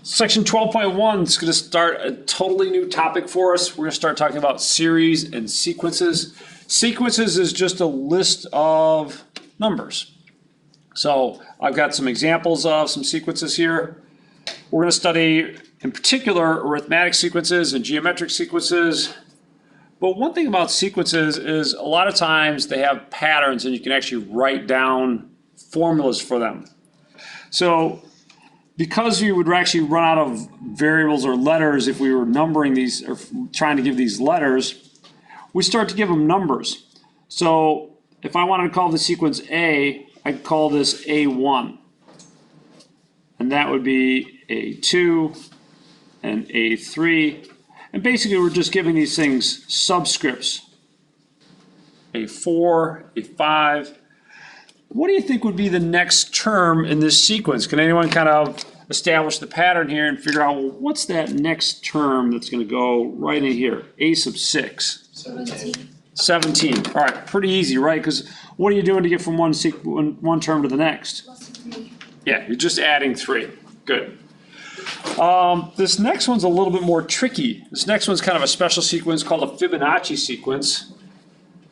Section 12.1 is going to start a totally new topic for us. We're going to start talking about series and sequences. Sequences is just a list of numbers. So I've got some examples of some sequences here. We're going to study, in particular, arithmetic sequences and geometric sequences. But one thing about sequences is a lot of times they have patterns and you can actually write down formulas for them. So because you would actually run out of variables or letters if we were numbering these or trying to give these letters, we start to give them numbers. So if I wanted to call the sequence A, I'd call this A1. And that would be A2 and A3. And basically we're just giving these things subscripts. A4, A5. What do you think would be the next term in this sequence? Can anyone kind of establish the pattern here and figure out, well, what's that next term that's going to go right in here? A sub 6. 17. All right, pretty easy, right? Because what are you doing to get from one term to the next? Yeah, you're just adding 3. Good. This next one's a little bit more tricky. This next one's kind of a special sequence called a Fibonacci sequence.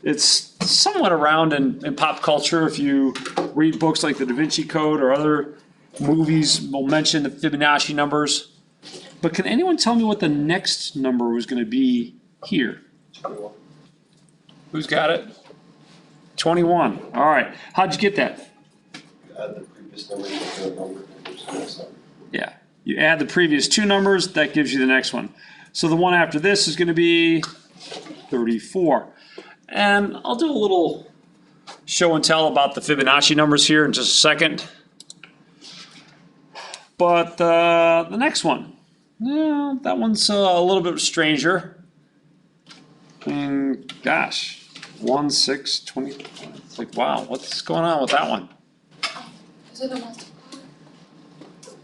It's somewhat around in pop culture. If you read books like the Da Vinci Code or other movies, will mention the Fibonacci numbers. But can anyone tell me what the next number was going to be here? 21. Who's got it? 21. All right. How'd you get that? Add the previous number to the number and there's the next number. Yeah. You add the previous 2 numbers, that gives you the next one. So the one after this is going to be 34. And I'll do a little show and tell about the Fibonacci numbers here in just a second. But the next one, yeah, that one's a little bit stranger. And gosh, 1, 6, 20. It's like, wow, what's going on with that one?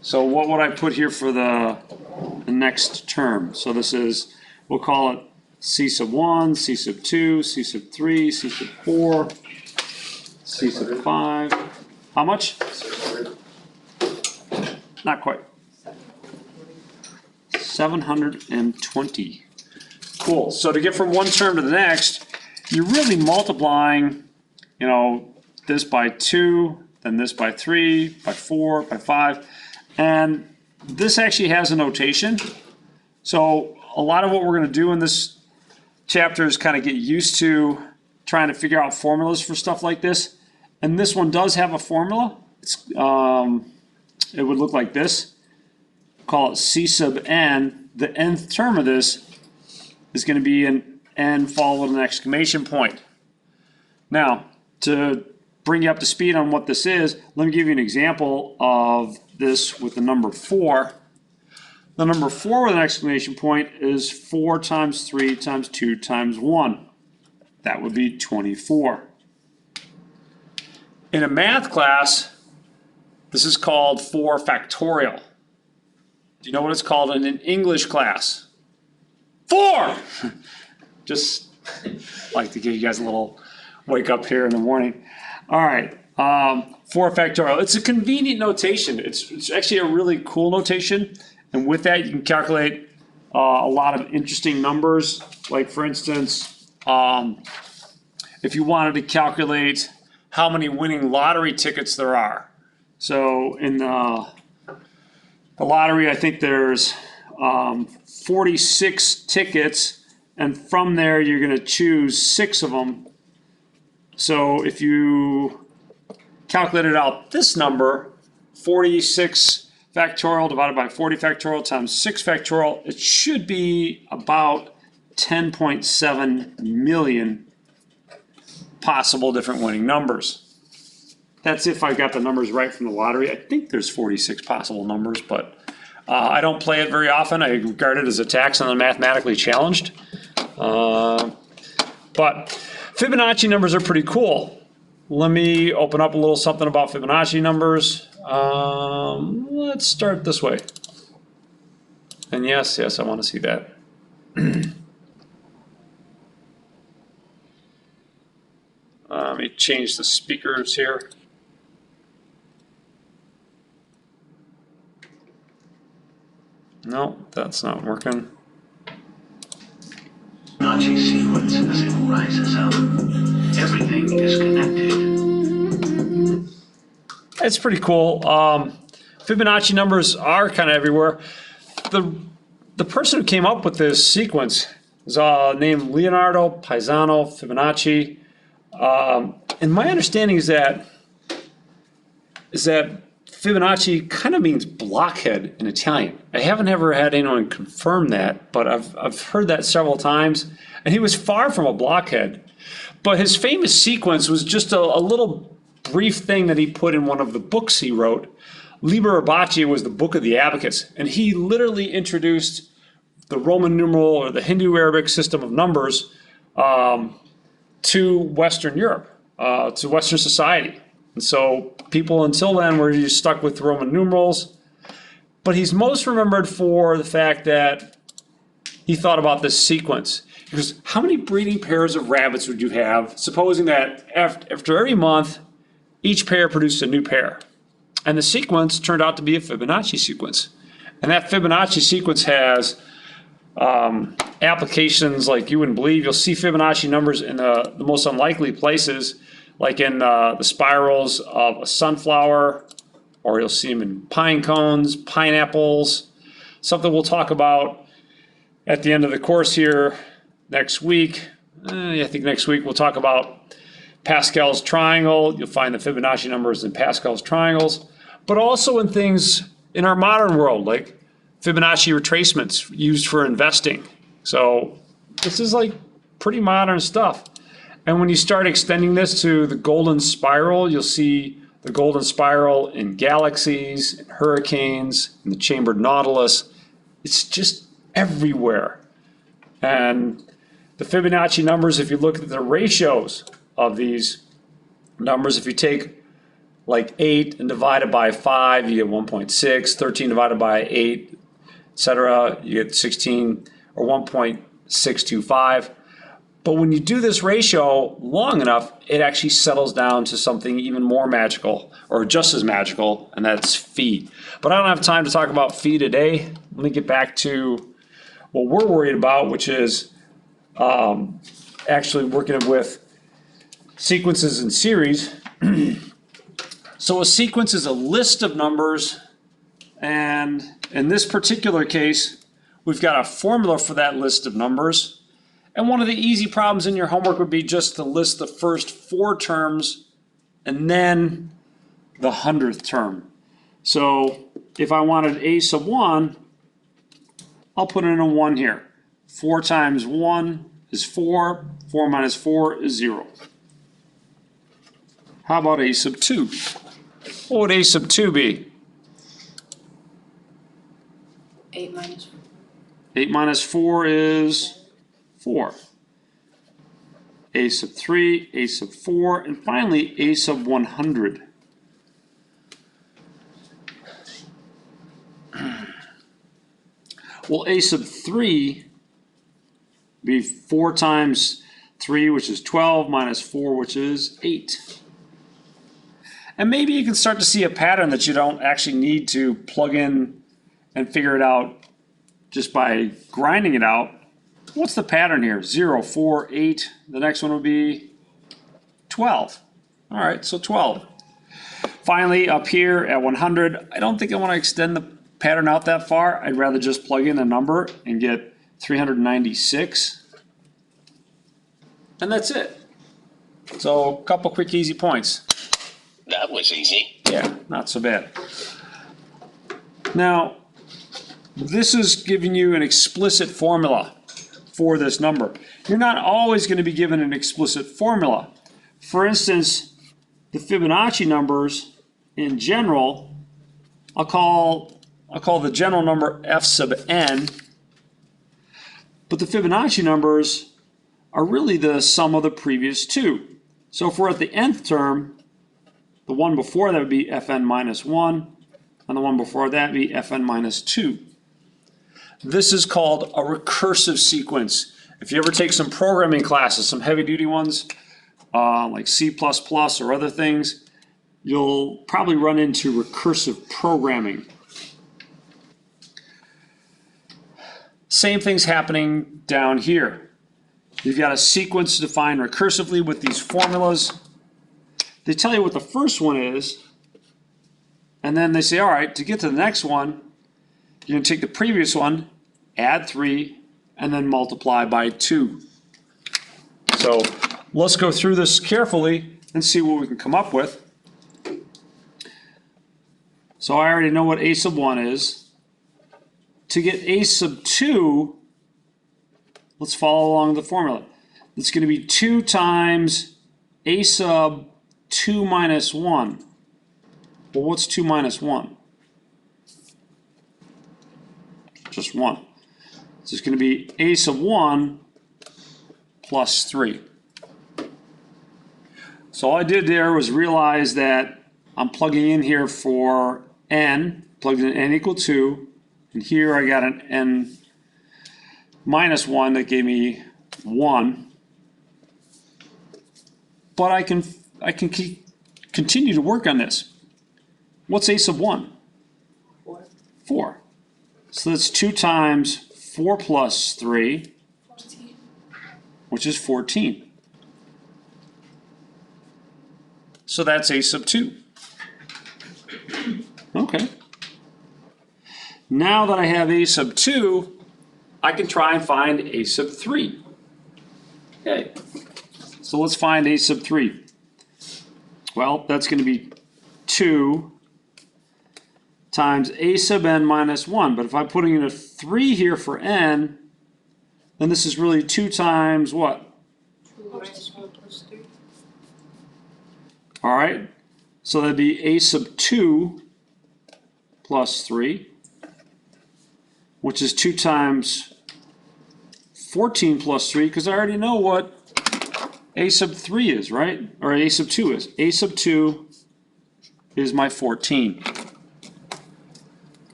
So what would I put here for the next term? So this is, we'll call it C sub 1, C sub 2, C sub 3, C sub 4, C sub 5. How much? 600. Not quite. 720. Cool. So to get from one term to the next, you're really multiplying, you know, this by 2, then this by 3, by 4, by 5. And this actually has a notation. So a lot of what we're going to do in this chapter is kind of get used to trying to figure out formulas for stuff like this. And this one does have a formula. It's, it would look like this. Call it C sub n. The nth term of this is going to be an n followed with an exclamation point. Now, to bring you up to speed on what this is, let me give you an example of this with the number 4. The number 4 with an exclamation point is 4 times 3 times 2 times 1. That would be 24. In a math class, this is called 4 factorial. Do you know what it's called in an English class? 4! Just like to give you guys a little wake up here in the morning. All right, 4 factorial. It's a convenient notation. It's actually a really cool notation. And with that, you can calculate a lot of interesting numbers. Like, for instance, if you wanted to calculate how many winning lottery tickets there are. So in the lottery, I think there's 46 tickets, and from there, you're going to choose 6 of them. So if you calculated out this number, 46 factorial divided by 40 factorial times 6 factorial, it should be about 10.7 million possible different winning numbers. That's if I got the numbers right from the lottery. I think there's 46 possible numbers, but I don't play it very often. I regard it as a tax on the mathematically challenged. But Fibonacci numbers are pretty cool. Let me open up a little something about Fibonacci numbers. Let's start this way. And yes, I want to see that. Let me change the speakers here. No, that's not working. Fibonacci sequence as it rises up. Everything is connected. It's pretty cool. Fibonacci numbers are kind of everywhere. The person who came up with this sequence is named Leonardo Paisano Fibonacci. And my understanding is that Fibonacci kind of means blockhead in Italian. I haven't ever had anyone confirm that, but I've heard that several times. And he was far from a blockhead. But his famous sequence was just a little brief thing that he put in one of the books he wrote. Liber Abaci was the book of the abacus. And he literally introduced the Roman numeral or the Hindu-Arabic system of numbers to Western Europe, to Western society. And so people until then were just stuck with Roman numerals. But he's most remembered for the fact that he thought about this sequence. Because how many breeding pairs of rabbits would you have, supposing that after every month, each pair produced a new pair? And the sequence turned out to be a Fibonacci sequence. And that Fibonacci sequence has applications like you wouldn't believe. You'll see Fibonacci numbers in the most unlikely places, like in the spirals of a sunflower, or you'll see them in pine cones, pineapples, something we'll talk about at the end of the course here next week. I think next week we'll talk about Pascal's triangle. You'll find the Fibonacci numbers in Pascal's triangles, but also in things in our modern world, like Fibonacci retracements used for investing. So this is like pretty modern stuff. And when you start extending this to the golden spiral, you'll see the golden spiral in galaxies, in hurricanes, in the chambered nautilus. It's just everywhere. And the Fibonacci numbers, if you look at the ratios of these numbers, if you take like 8 and divide it by 5, you get 1.6, 13 divided by 8, etc., you get 16 or 1.625. But when you do this ratio long enough, it actually settles down to something even more magical, or just as magical, and that's phi. But I don't have time to talk about phi today. Let me get back to what we're worried about, which is actually working with sequences and series. So a sequence is a list of numbers, and in this particular case, we've got a formula for that list of numbers. And one of the easy problems in your homework would be just to list the first 4 terms and then the 100th term. So if I wanted a sub 1, I'll put in a 1 here. 4 times 1 is 4. 4 minus 4 is 0. How about a sub 2? What would a sub 2 be? 8 minus 4. 8 minus 4 is 4. A sub 3, a sub 4, and finally a sub 100. Well, a sub 3 would be 4 times 3, which is 12, minus 4, which is 8. And maybe you can start to see a pattern that you don't actually need to plug in and figure it out just by grinding it out. What's the pattern here? 0, 4, 8. The next one would be 12. All right, so 12. Finally, up here at 100, I don't think I want to extend the pattern out that far. I'd rather just plug in a number and get 396. And that's it. So a couple quick easy points. That was easy. Yeah, not so bad. Now, this is giving you an explicit formula for this number. You're not always going to be given an explicit formula. For instance, the Fibonacci numbers in general, I'll call the general number f sub n, but the Fibonacci numbers are really the sum of the previous 2. So if we're at the nth term, the one before that would be fn minus 1, and the one before that would be fn minus 2. This is called a recursive sequence. If you ever take some programming classes, some heavy-duty ones, like C++ or other things, you'll probably run into recursive programming. Same thing's happening down here. You've got a sequence defined recursively with these formulas. They tell you what the first one is, and then they say, all right, to get to the next one, you're going to take the previous one, add 3, and then multiply by 2. So let's go through this carefully and see what we can come up with. So I already know what a sub 1 is. To get a sub 2, let's follow along the formula. It's going to be 2 times a sub 2 minus 1. Well, what's 2 minus 1? Just 1. So it's going to be a sub 1 plus 3. So all I did there was realize that I'm plugging in here for n, plugged in n equal 2, and here I got an n minus 1 that gave me 1. But I can continue to work on this. What's a sub 1? 4. So that's 2 times 4 plus 3, 14. which is 14. So that's a sub 2. Okay. Now that I have a sub 2, I can try and find a sub 3. Okay. So let's find a sub 3. Well, that's going to be 2 times a sub n minus 1. But if I'm putting in a 3 here for n, then this is really 2 times what? 2 minus 1 plus 3. All right. So that'd be a sub 2 plus 3, which is 2 times 14 plus 3, because I already know what a sub 3 is, right? Or a sub 2 is. A sub 2 is my 14.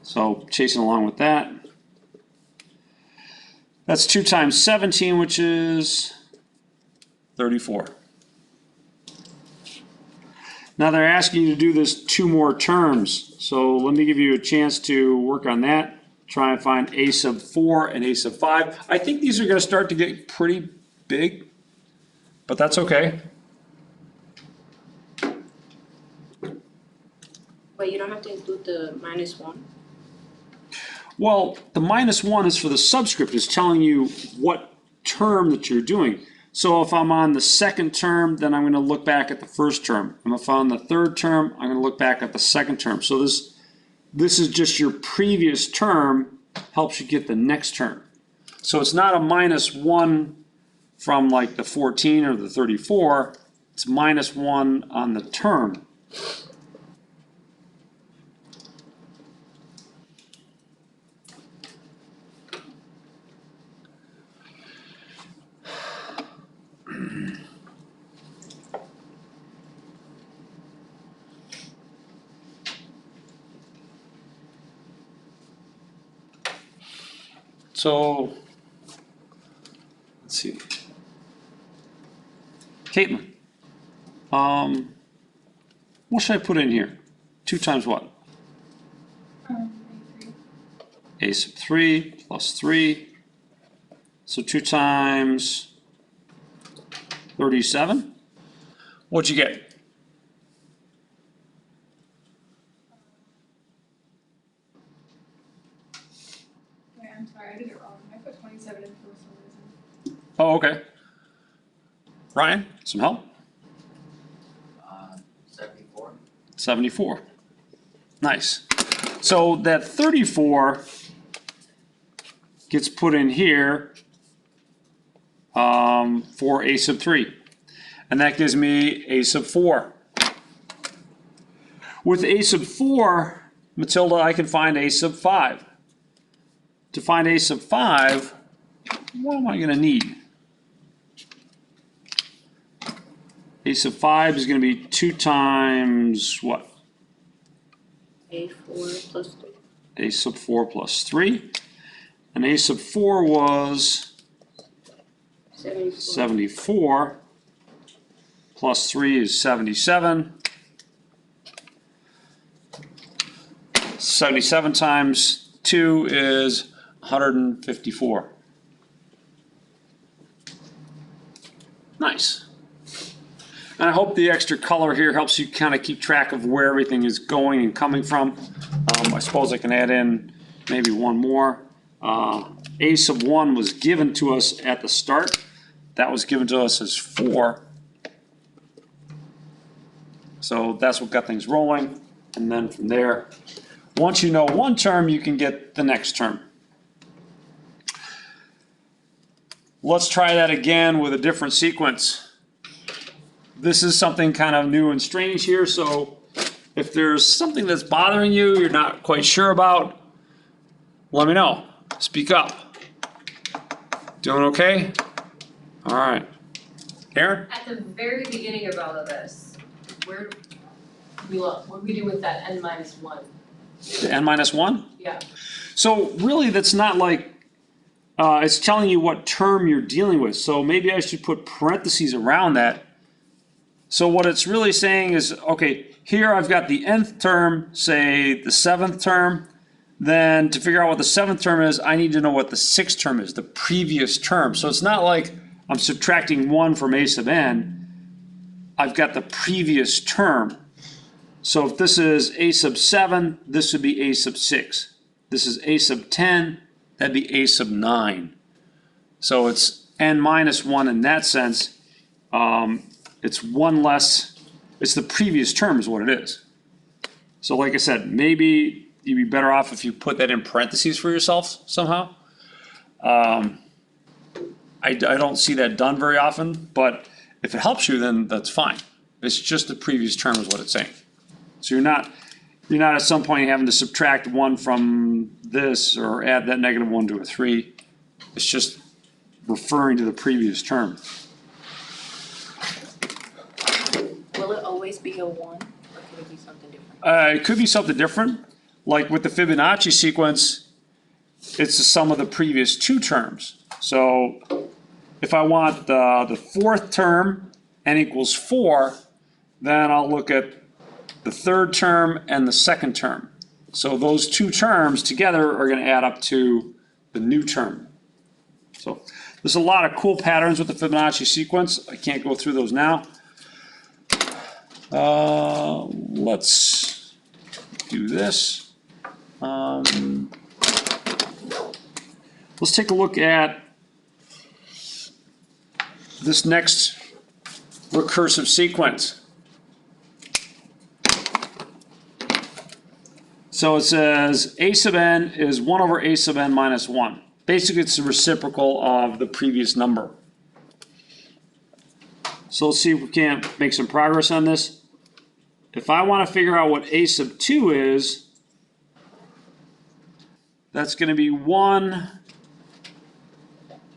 So chasing along with that. That's 2 times 17, which is 34. Now they're asking you to do this 2 more terms. So let me give you a chance to work on that. Try and find a sub 4 and a sub 5. I think these are going to start to get pretty big, but that's okay. But you don't have to include the minus 1. Well, the minus 1 is for the subscript. It's telling you what term that you're doing. So if I'm on the second term, then I'm going to look back at the first term. And if I'm on the third term, I'm going to look back at the second term. So this is just your previous term, helps you get the next term. So it's not a minus 1 from like the 14 or the 34. It's minus 1 on the term. So, let's see. Caitlin, what should I put in here? 2 times what? A sub 3 plus 3. So 2 times 37. What'd you get? Wait, I'm sorry, I did it wrong. I put 27 in for some reason. Oh, okay. Ryan, some help? 74. 74. Nice. So that 34 gets put in here for a sub 3. And that gives me a sub 4. With a sub 4, Matilda, I can find a sub 5. To find a sub 5, what am I going to need? A sub 5 is going to be 2 times what? A4 plus 3. A sub 4 plus 3. And a sub 4 was 74. 74. Plus 3 is 77. 77 times 2 is 154. Nice. And I hope the extra color here helps you kind of keep track of where everything is going and coming from. I suppose I can add in maybe one more. A sub 1 was given to us at the start. That was given to us as 4. So that's what got things rolling. And then from there, once you know one term, you can get the next term. Let's try that again with a different sequence. This is something kind of new and strange here, so if there's something that's bothering you, you're not quite sure about, let me know. Speak up. Doing okay? All right. Aaron? At the very beginning of all of this, where do we look? What do we do with that n minus 1? The n minus 1? Yeah. So really that's not like, it's telling you what term you're dealing with. So maybe I should put parentheses around that. So what it's really saying is, okay, here I've got the nth term, say the 7th term. Then to figure out what the 7th term is, I need to know what the 6th term is, the previous term. So it's not like I'm subtracting 1 from a sub n. I've got the previous term. So if this is a sub 7, this would be a sub 6. This is a sub 10, that'd be a sub 9. So it's n minus 1 in that sense. It's one less, it's the previous term is what it is. So like I said, maybe you'd be better off if you put that in parentheses for yourself somehow. I don't see that done very often, but if it helps you, then that's fine. It's just the previous term is what it's saying. So you're not at some point having to subtract 1 from this or add that negative 1 to a 3. It's just referring to the previous term. Will it always be a 1, or could it be something different? It could be something different. Like with the Fibonacci sequence, it's the sum of the previous 2 terms. So if I want the 4th term, n equals 4, then I'll look at the 3rd term and the 2nd term. So those 2 terms together are going to add up to the new term. So there's a lot of cool patterns with the Fibonacci sequence. I can't go through those now. Let's do this. Let's take a look at this next recursive sequence. So it says a sub n is 1 over a sub n minus 1. Basically, it's the reciprocal of the previous number. So let's see if we can't make some progress on this. If I want to figure out what a sub 2 is, that's going to be 1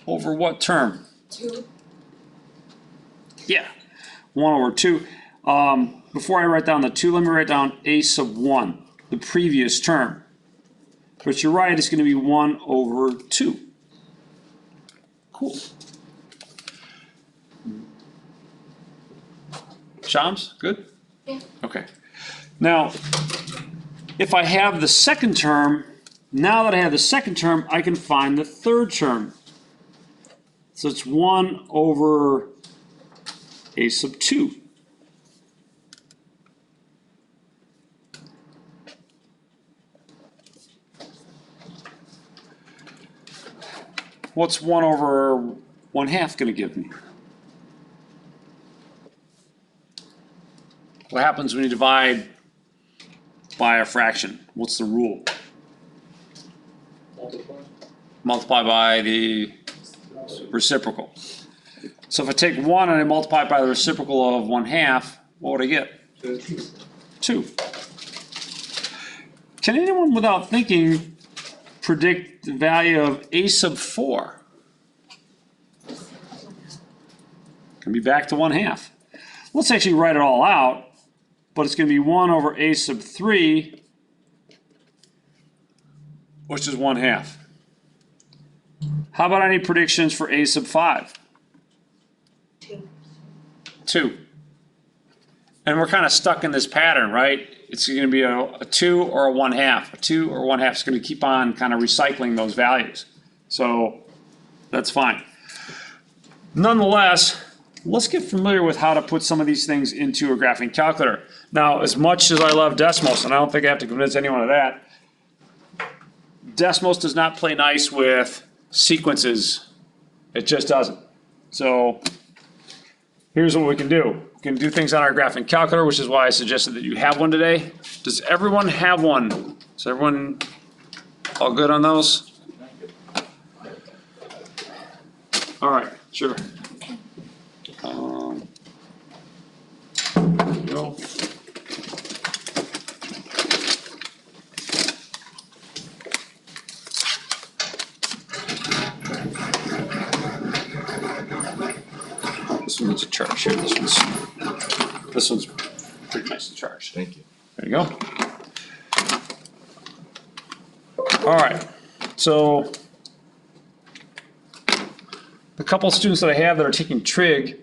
over what term? 2. Yeah, 1 over 2. Before I write down the 2, let me write down a sub 1, the previous term. But you're right, it's going to be 1 over 2. Cool. Shams, good? Yeah. Okay. Now, if I have the 2nd term, now that I have the 2nd term, I can find the 3rd term. So it's 1 over a sub 2. What's 1 over 1/2 going to give me? What happens when you divide by a fraction? What's the rule? Multiply by the reciprocal. So if I take 1 and I multiply it by the reciprocal of 1/2, what would I get? 2. Can anyone without thinking predict the value of a sub 4? Can be back to 1/2. Let's actually write it all out, but it's going to be 1 over a sub 3, which is 1/2. How about any predictions for a sub 5? 2. And we're kind of stuck in this pattern, right? It's going to be a 2 or a 1/2. A 2 or 1/2 is going to keep on kind of recycling those values. So that's fine. Nonetheless, let's get familiar with how to put some of these things into a graphing calculator. Now, as much as I love Desmos, and I don't think I have to convince anyone of that, Desmos does not play nice with sequences. It just doesn't. So here's what we can do. We can do things on our graphing calculator, which is why I suggested that you have one today. Does everyone have one? Is everyone all good on those? All right, sure. There we go. This one needs a charge here. This one's pretty nice to charge. Thank you. There you go. All right, so the couple of students that I have that are taking trig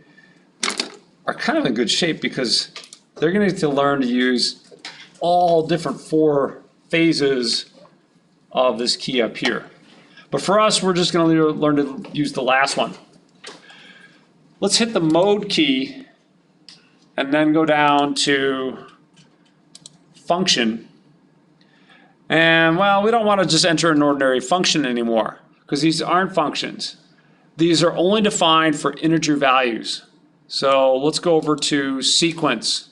are kind of in good shape because they're going to need to learn to use all different 4 phases of this key up here. But for us, we're just going to learn to use the last one. Let's hit the mode key and then go down to function. And well, we don't want to just enter an ordinary function anymore because these aren't functions. These are only defined for integer values. So let's go over to sequence.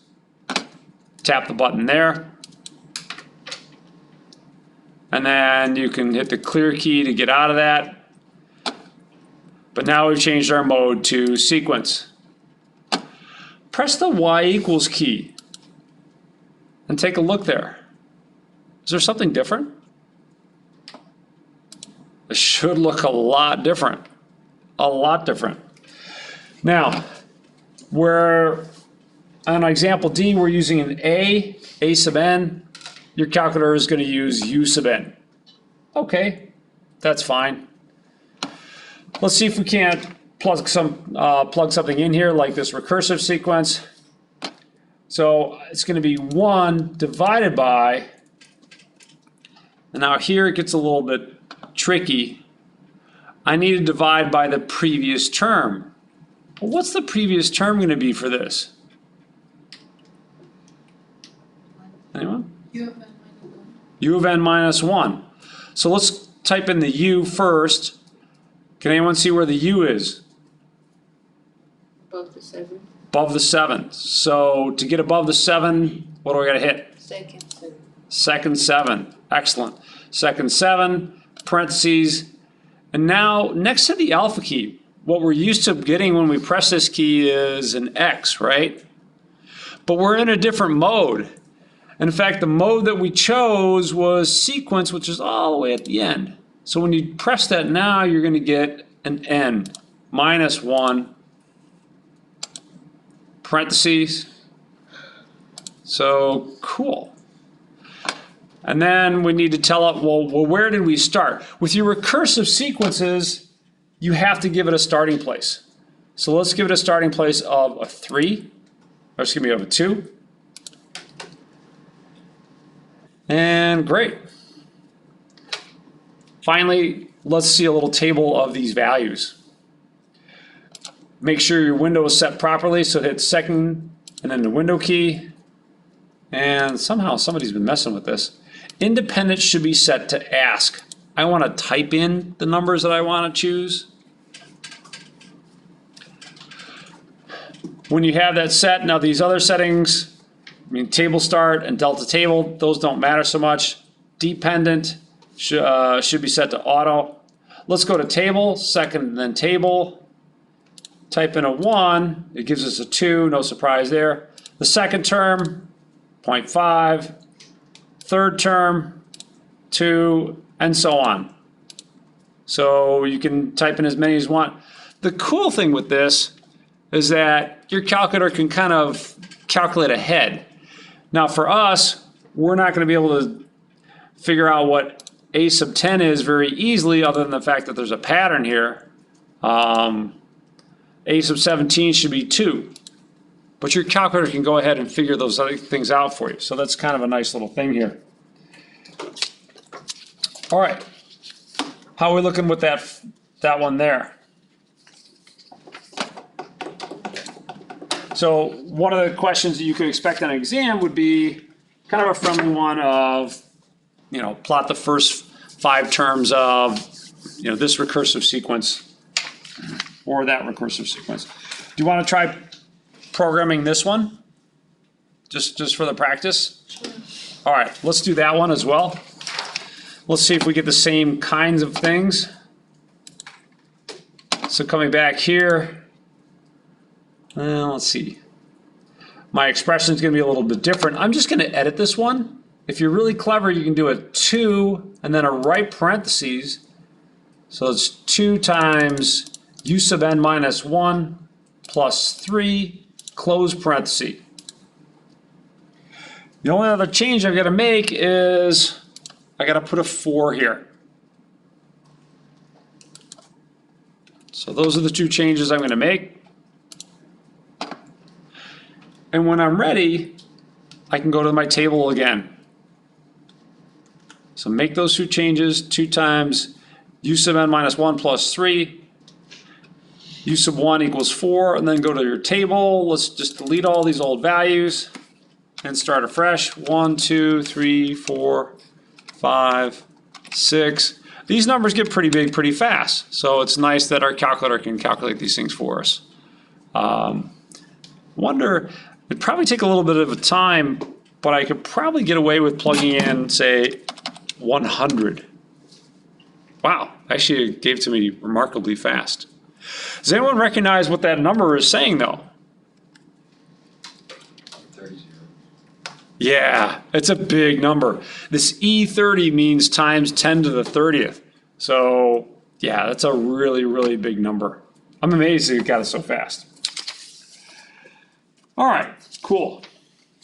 Tap the button there. And then you can hit the clear key to get out of that. But now we've changed our mode to sequence. Press the Y equals key and take a look there. Is there something different? It should look a lot different. A lot different. Now, we're on example D, we're using an A sub n. Your calculator is going to use U sub n. Okay, that's fine. Let's see if we can't plug something in here like this recursive sequence. So it's going to be 1 divided by, and now here it gets a little bit tricky. I need to divide by the previous term. Well, what's the previous term going to be for this? Anyone? U of n minus 1. So let's type in the U first. Can anyone see where the U is? Above the 7. Above the 7. So to get above the 7, what do I got to hit? Second 7. Second 7. Excellent. Second 7, parentheses. And now next to the alpha key, what we're used to getting when we press this key is an X, right? But we're in a different mode. In fact, the mode that we chose was sequence, which is all the way at the end. So when you press that now, you're going to get an N minus 1, parentheses. So cool. And then we need to tell it, well, where did we start? With your recursive sequences, you have to give it a starting place. So let's give it a starting place of a 3, or excuse me, of a 2. And great. Finally, let's see a little table of these values. Make sure your window is set properly, so hit second and then the window key. And somehow somebody's been messing with this. Independent should be set to ask. I want to type in the numbers that I want to choose. When you have that set, now these other settings, I mean table start and delta table, those don't matter so much. Dependent should be set to auto. Let's go to table, second and then table. Type in a 1, it gives us a 2, no surprise there. The second term, 0.5. Third term, 2, and so on. So you can type in as many as you want. The cool thing with this is that your calculator can kind of calculate ahead. Now for us, we're not going to be able to figure out what A sub 10 is very easily, other than the fact that there's a pattern here. A sub 17 should be 2. but your calculator can go ahead and figure those other things out for you. So that's kind of a nice little thing here. All right, how are we looking with that one there? So one of the questions that you could expect on an exam would be kind of a friendly one of, you know, plot the first 5 terms of, you know, this recursive sequence or that recursive sequence. Do you want to try programming this one? Just for the practice? Sure. All right, let's do that one as well. Let's see if we get the same kinds of things. So coming back here, let's see. My expression is going to be a little bit different. I'm just going to edit this one. If you're really clever, you can do a 2 and then a right parentheses. So it's 2 times u sub n minus 1 plus 3 close parenthesis. The only other change I've got to make is I got to put a 4 here. So those are the 2 changes I'm going to make. And when I'm ready, I can go to my table again. So make those 2 changes, 2 times u sub n minus 1 plus 3, u sub 1 equals 4, and then go to your table. Let's just delete all these old values and start afresh. 1, 2, 3, 4, 5, 6. These numbers get pretty big pretty fast, so it's nice that our calculator can calculate these things for us. Wonder, it'd probably take a little bit of a time, but I could probably get away with plugging in, say, 100. Wow, actually it gave it to me remarkably fast. Does anyone recognize what that number is saying though? 30. Yeah, it's a big number. This E30 means times 10 to the 30th. So yeah, that's a really, really big number. I'm amazed it got it so fast. All right, cool,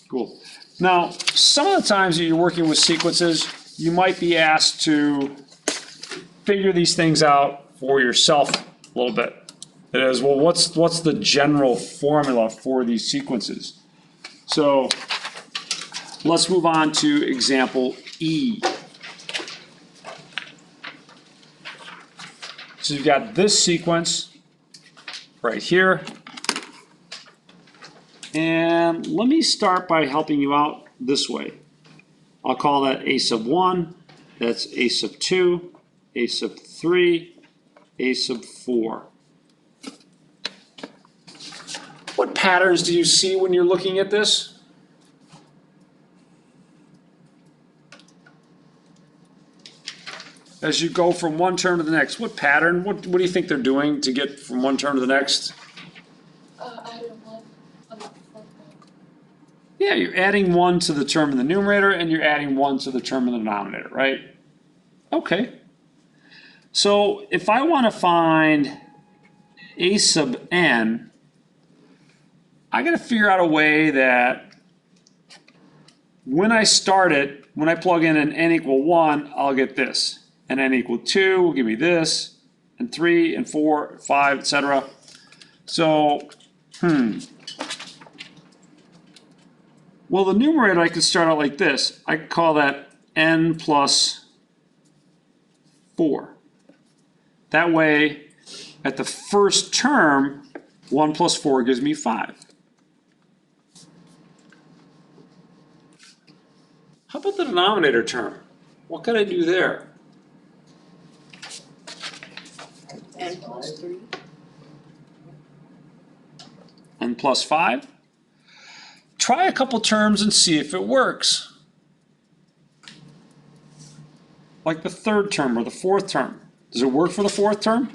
cool. Now, some of the times that you're working with sequences, you might be asked to figure these things out for yourself a little bit. It is, well, what's the general formula for these sequences? So let's move on to example E. So you've got this sequence right here. And let me start by helping you out this way. I'll call that A sub 1, that's A sub 2, A sub 3, A sub 4. What patterns do you see when you're looking at this? As you go from one term to the next, what pattern, what do you think they're doing to get from one term to the next? Yeah, you're adding 1 to the term in the numerator and you're adding 1 to the term in the denominator, right? Okay. So if I want to find A sub n, I got to figure out a way that when I start it, when I plug in an n equal 1, I'll get this. And n equal 2 will give me this, and 3, and 4, 5, etc. So, well, the numerator I could start out like this. I could call that n plus 4. That way, at the first term, 1 plus 4 gives me 5. How about the denominator term? What could I do there? N plus 3. N plus 5? Try a couple terms and see if it works. Like the third term or the fourth term. Does it work for the fourth term?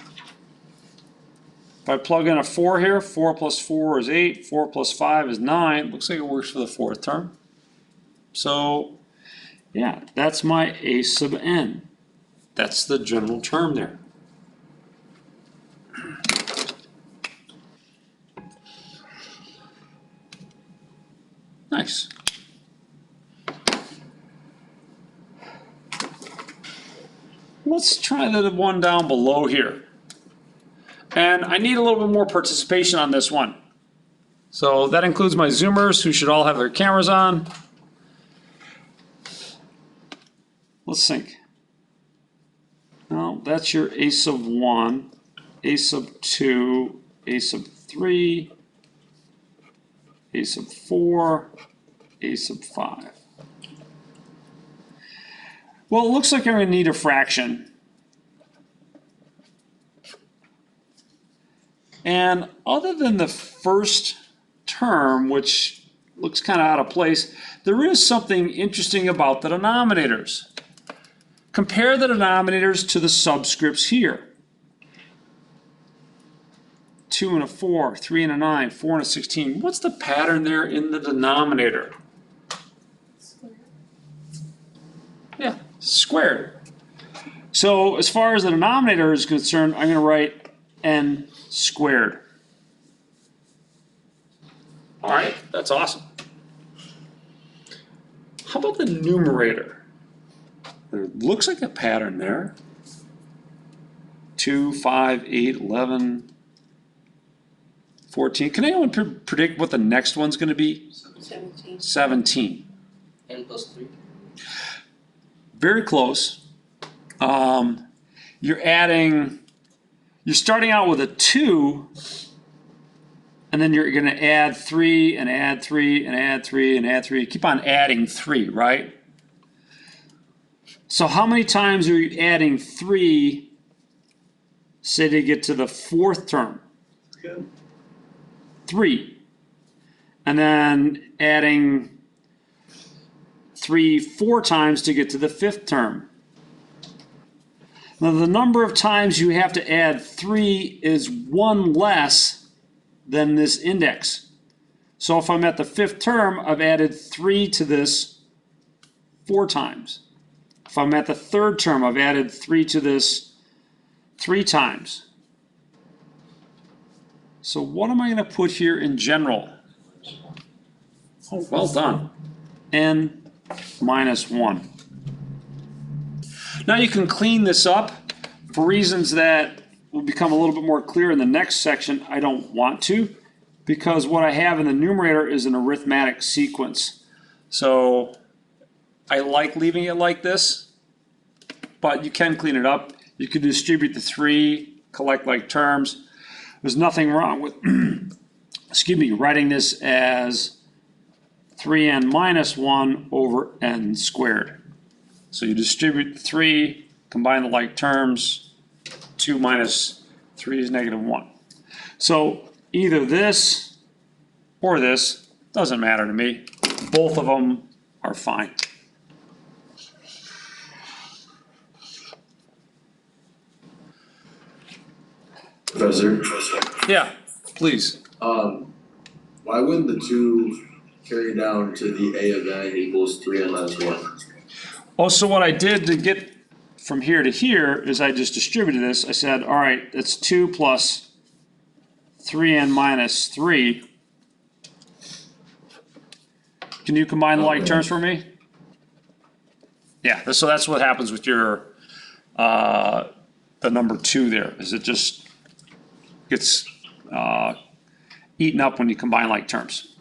If I plug in a 4 here, 4 plus 4 is 8, 4 plus 5 is 9. Looks like it works for the fourth term. So, yeah, that's my A sub n. That's the general term there. Nice. Let's try the one down below here. And I need a little bit more participation on this one. So that includes my Zoomers, who should all have their cameras on. Let's think. No, that's your a sub 1, a sub 2, a sub 3, a sub 4, a sub 5. Well, it looks like I'm going to need a fraction. And other than the first term, which looks kind of out of place, there is something interesting about the denominators. Compare the denominators to the subscripts here. 2 and a 4, 3 and a 9, 4 and a 16. What's the pattern there in the denominator? Yeah, squared. So as far as the denominator is concerned, I'm going to write n squared. All right, that's awesome. How about the numerator? There looks like a pattern there. 2, 5, 8, 11, 14. Can anyone predict what the next one's going to be? 17. 17. N plus 3. Very close. You're starting out with a 2, and then you're going to add 3 and add 3 and add 3 and add 3. Keep on adding 3, right? So how many times are you adding 3, say, to get to the fourth term? Good. 3. And then adding 3 4 times to get to the fifth term. Now the number of times you have to add 3 is 1 less than this index. So if I'm at the fifth term, I've added 3 to this 4 times. If I'm at the third term, I've added 3 to this 3 times. So what am I going to put here in general? Oh, well done. N minus 1. Now you can clean this up for reasons that will become a little bit more clear in the next section. I don't want to, because what I have in the numerator is an arithmetic sequence. So I like leaving it like this, but you can clean it up. You could distribute the 3, collect like terms. There's nothing wrong with excuse me, writing this as 3n minus 1 over n squared. So you distribute the 3, combine the like terms, 2 minus 3 is negative 1. So either this or this, doesn't matter to me. Both of them are fine. Professor, Yeah, please. why wouldn't the 2 carry down to the a of n equals 3n minus 1? Oh, so what I did to get from here to here is I just distributed this. I said, all right, it's 2 plus 3n minus 3. Can you combine the like terms for me? Yeah, so that's what happens with your, the number 2 there, is it just gets eaten up when you combine like terms.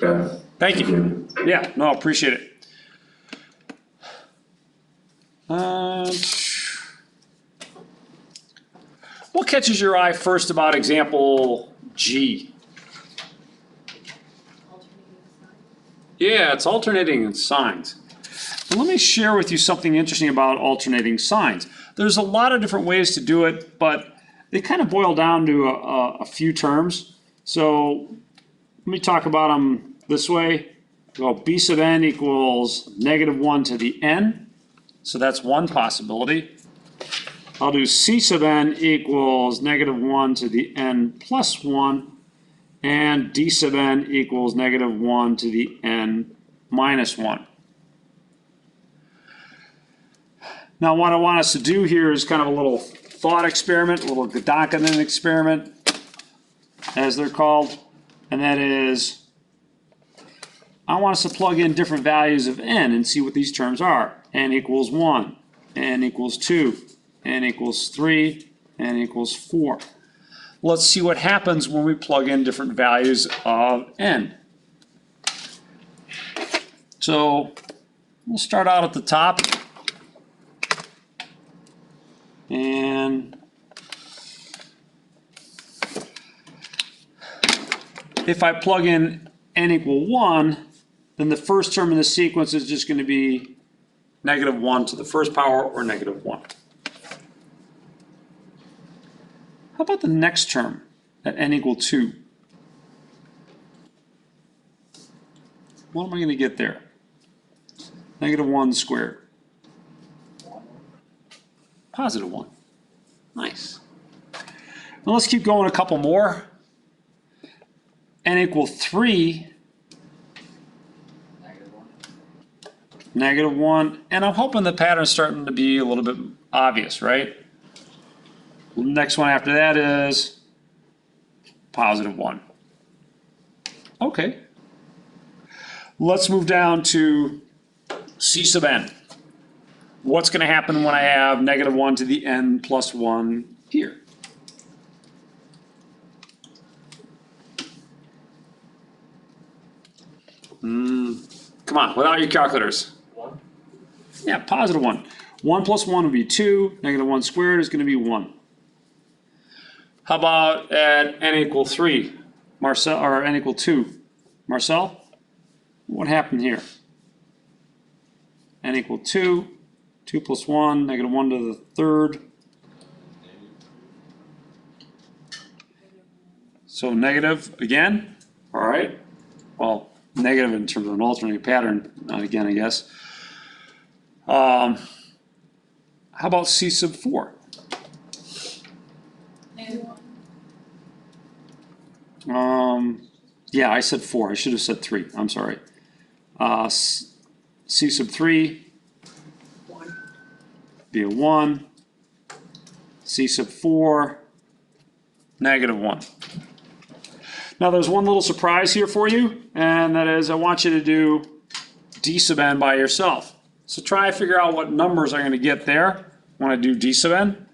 Okay. Thank you. Yeah, no, appreciate it. What catches your eye first about example G? Yeah, it's alternating in signs. And let me share with you something interesting about alternating signs. There's a lot of different ways to do it, but they kind of boil down to a few terms. So let me talk about them this way. Well, b sub n equals negative 1 to the n. So that's one possibility. I'll do c sub n equals negative 1 to the n plus 1. And d sub n equals negative 1 to the n minus 1. Now what I want us to do here is kind of a little thought experiment, a little Gedanken experiment, as they're called. And that is, I want us to plug in different values of n and see what these terms are. N equals 1, n equals 2, n equals 3, n equals 4. let's see what happens when we plug in different values of n. So we'll start out at the top. And if I plug in n equal 1, then the first term in the sequence is just going to be -1 to the first power or -1. How about the next term at n equal 2? What am I going to get there? -1 squared. +1. Nice. Now let's keep going a couple more. N equal 3. -1. And I'm hoping the pattern's starting to be a little bit obvious, right? Next one after that is +1. Okay. Let's move down to C sub n. What's going to happen when I have -1 to the n plus 1 here? Come on, without your calculators. 1. Yeah, +1. 1 plus 1 would be 2. -1 squared is going to be 1. How about at n equal 3? Marcel, or n equal 2? Marcel? What happened here? N equal 2. 2 plus 1, -1 to the third. So negative again. All right. Well, negative in terms of an alternating pattern, not again, I guess. How about C sub 4? Yeah, I said 4. I should have said 3. I'm sorry. C sub 3. Be a 1. C sub 4. -1. Now there's one little surprise here for you, and that is I want you to do D sub n by yourself. So try to figure out what numbers I'm going to get there when I do D sub n.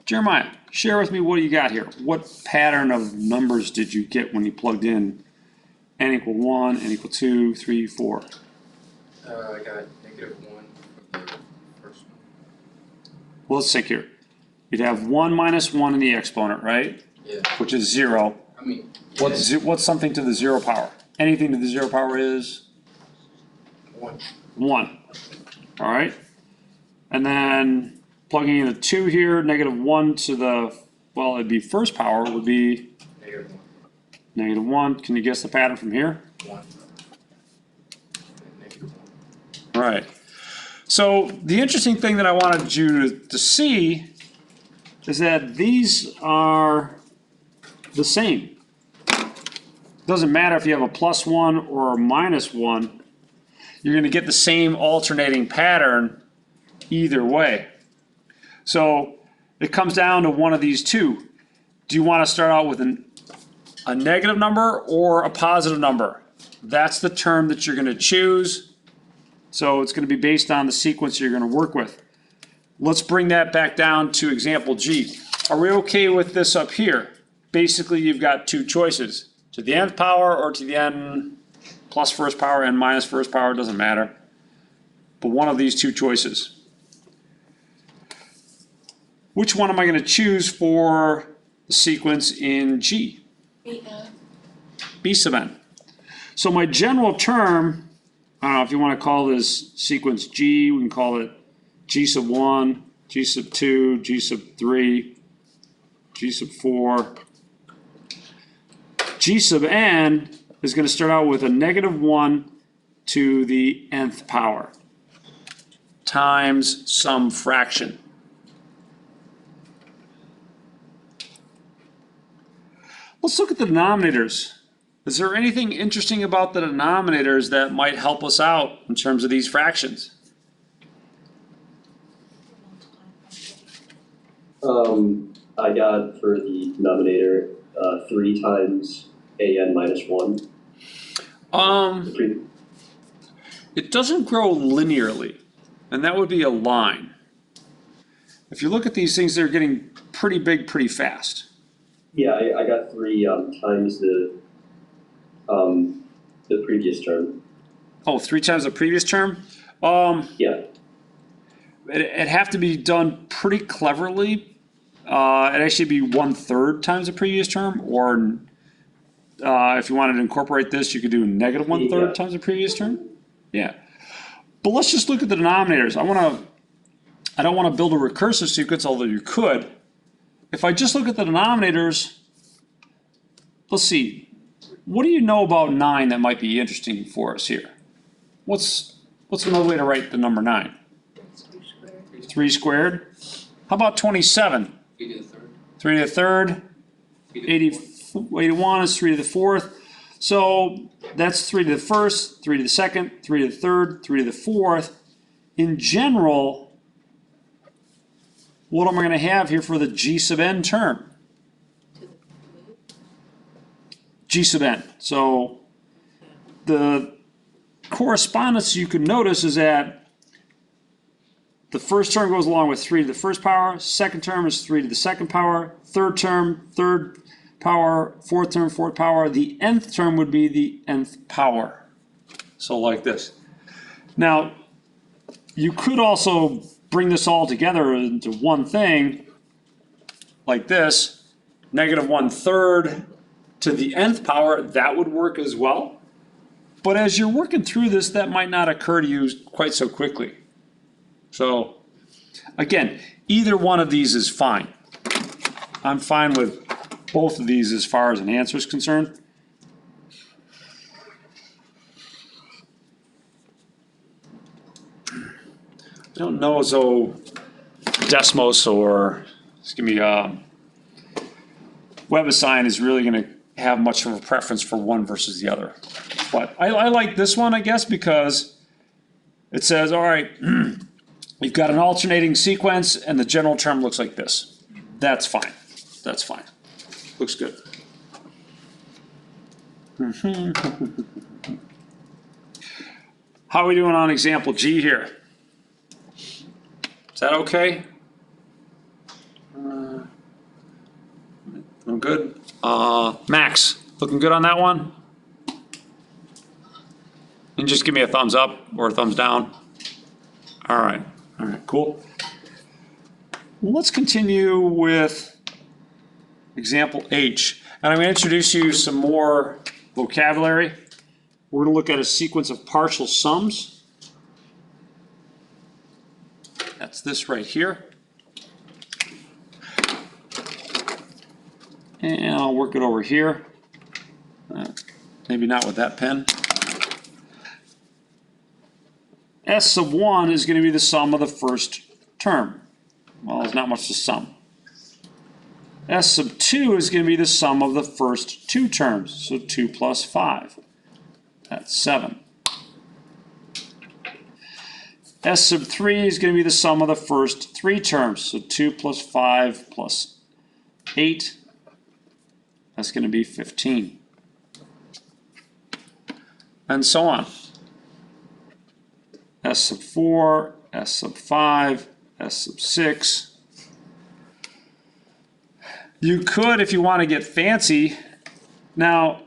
Jeremiah, share with me what you got here. What pattern of numbers did you get when you plugged in n equal 1, n equal 2, 3, 4? I got -1 for the first one. Well, let's think here. You'd have 1 minus 1 in the exponent, right? Yeah. Which is 0. I mean, What's something to the 0 power? Anything to the 0 power is 1. 1. All right. And then plugging in a 2 here, -1 to the, well, it'd be first power would be -1. -1. Can you guess the pattern from here? 1. -1. All right. So the interesting thing that I wanted you to see is that these are the same. Doesn't matter if you have a +1 or a -1, you're going to get the same alternating pattern either way. So it comes down to one of these two. Do you want to start out with a negative number or a positive number? That's the term that you're going to choose. So it's going to be based on the sequence you're going to work with. Let's bring that back down to example G. Are we okay with this up here? Basically, you've got two choices. To the nth power or to the n plus first power, n minus first power, doesn't matter. But one of these two choices. Which one am I going to choose for the sequence in G? B sub n. So my general term, I don't know if you want to call this sequence G, we can call it G sub 1, G sub 2, G sub 3, G sub 4. G sub n is going to start out with a -1 to the nth power. times some fraction. Let's look at the denominators. Is there anything interesting about the denominators that might help us out in terms of these fractions? I got for the denominator 3 times an minus 1. It doesn't grow linearly, and that would be a line. If you look at these things, they're getting pretty big pretty fast. Yeah, I got 3 times the previous term. Oh, 3 times the previous term? Yeah. It'd have to be done pretty cleverly. It'd actually be 1/3 times the previous term, or if you wanted to incorporate this, you could do negative 1/3 times the previous term. Yeah. But let's just look at the denominators. I don't want to build a recursive sequence, although you could. If I just look at the denominators, let's see. What do you know about 9 that might be interesting for us here? What's another way to write the number 9? 3 squared. How about 27? 3 to the third. 3 to the third. 81 is 3 to the fourth. So that's 3 to the first, 3 to the second, 3 to the third, 3 to the fourth. In general, what am I going to have here for the G sub n term? G sub n. So the correspondence you can notice is that the first term goes along with 3 to the first power, second term is 3 to the second power, third term, third power, fourth term, fourth power. The nth term would be the nth power. So like this. Now, you could also bring this all together into one thing, like this, negative 1/3 to the nth power. That would work as well. But as you're working through this, that might not occur to you quite so quickly. So, again, either one of these is fine. I'm fine with both of these as far as an answer is concerned. I don't know as though Desmos or, WebAssign is really going to have much of a preference for one versus the other. But I like this one, I guess, because it says, all right, you've got an alternating sequence and the general term looks like this. That's fine. That's fine. Looks good. How are we doing on example G here? Is that okay? I'm good. Max, looking good on that one? And just give me a thumbs up or a thumbs down. All right, cool. Let's continue with example H. And I'm going to introduce you some more vocabulary. We're going to look at a sequence of partial sums. That's this right here. And I'll work it over here. Maybe not with that pen. S sub 1 is going to be the sum of the first term. Well, there's not much to sum. S sub 2 is going to be the sum of the first 2 terms. So 2 plus 5. That's 7. S sub 3 is going to be the sum of the first 3 terms. So 2 plus 5 plus 8. That's going to be 15. And so on. S sub 4, S sub 5, S sub 6. You could, if you want to get fancy, now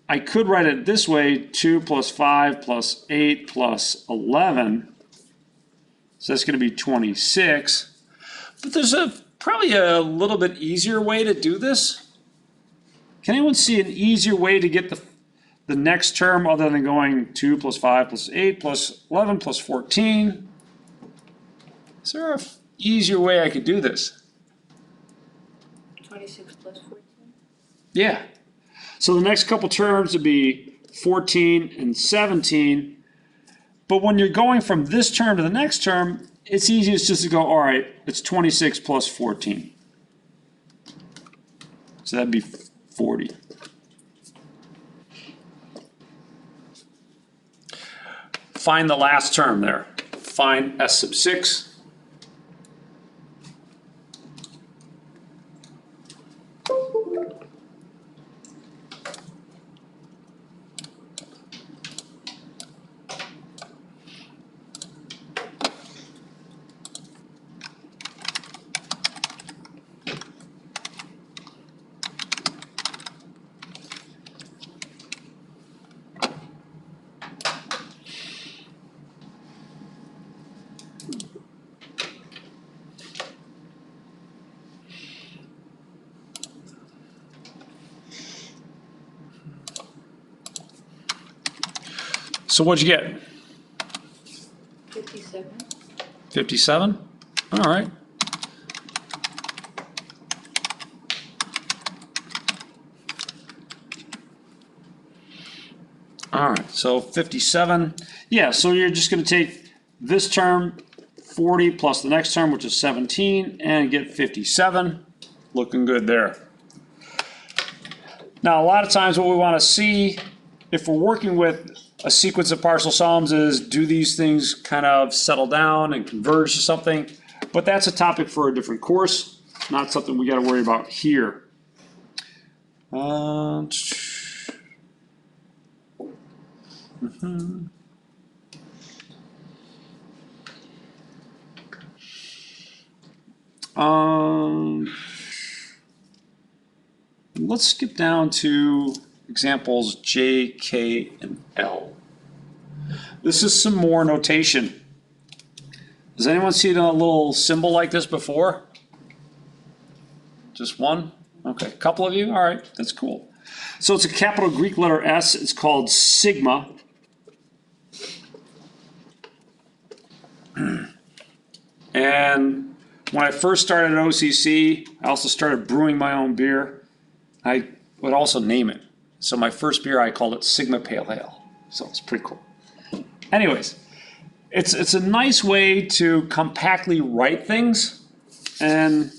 I could write it this way, 2 plus 5 plus 8 plus 11. So that's going to be 26. But there's probably a little bit easier way to do this. Can anyone see an easier way to get the next term other than going 2 plus 5 plus 8 plus 11 plus 14? Is there an easier way I could do this? 26 plus 14? Yeah. So the next couple terms would be 14 and 17. But when you're going from this term to the next term, it's easiest just to go, all right, it's 26 plus 14. So that'd be 40. Find the last term there. Find S sub 6. So what'd you get? 57. 57? All right. All right, so 57. Yeah, so you're just going to take this term, 40, plus the next term, which is 17, and get 57. Looking good there. Now, a lot of times what we want to see, if we're working with a sequence of partial sums, is do these things kind of settle down and converge to something? But that's a topic for a different course, not something we got to worry about here. Let's skip down to examples J, K, and L. This is some more notation. Has anyone seen a little symbol like this before? Just one? Okay, a couple of you? All right, that's cool. So it's a capital Greek letter S. It's called sigma. And when I first started at OCC, I also started brewing my own beer. I would also name it. So my first beer, I called it Sigma Pale Ale. So it's pretty cool. Anyways, it's a nice way to compactly write things. And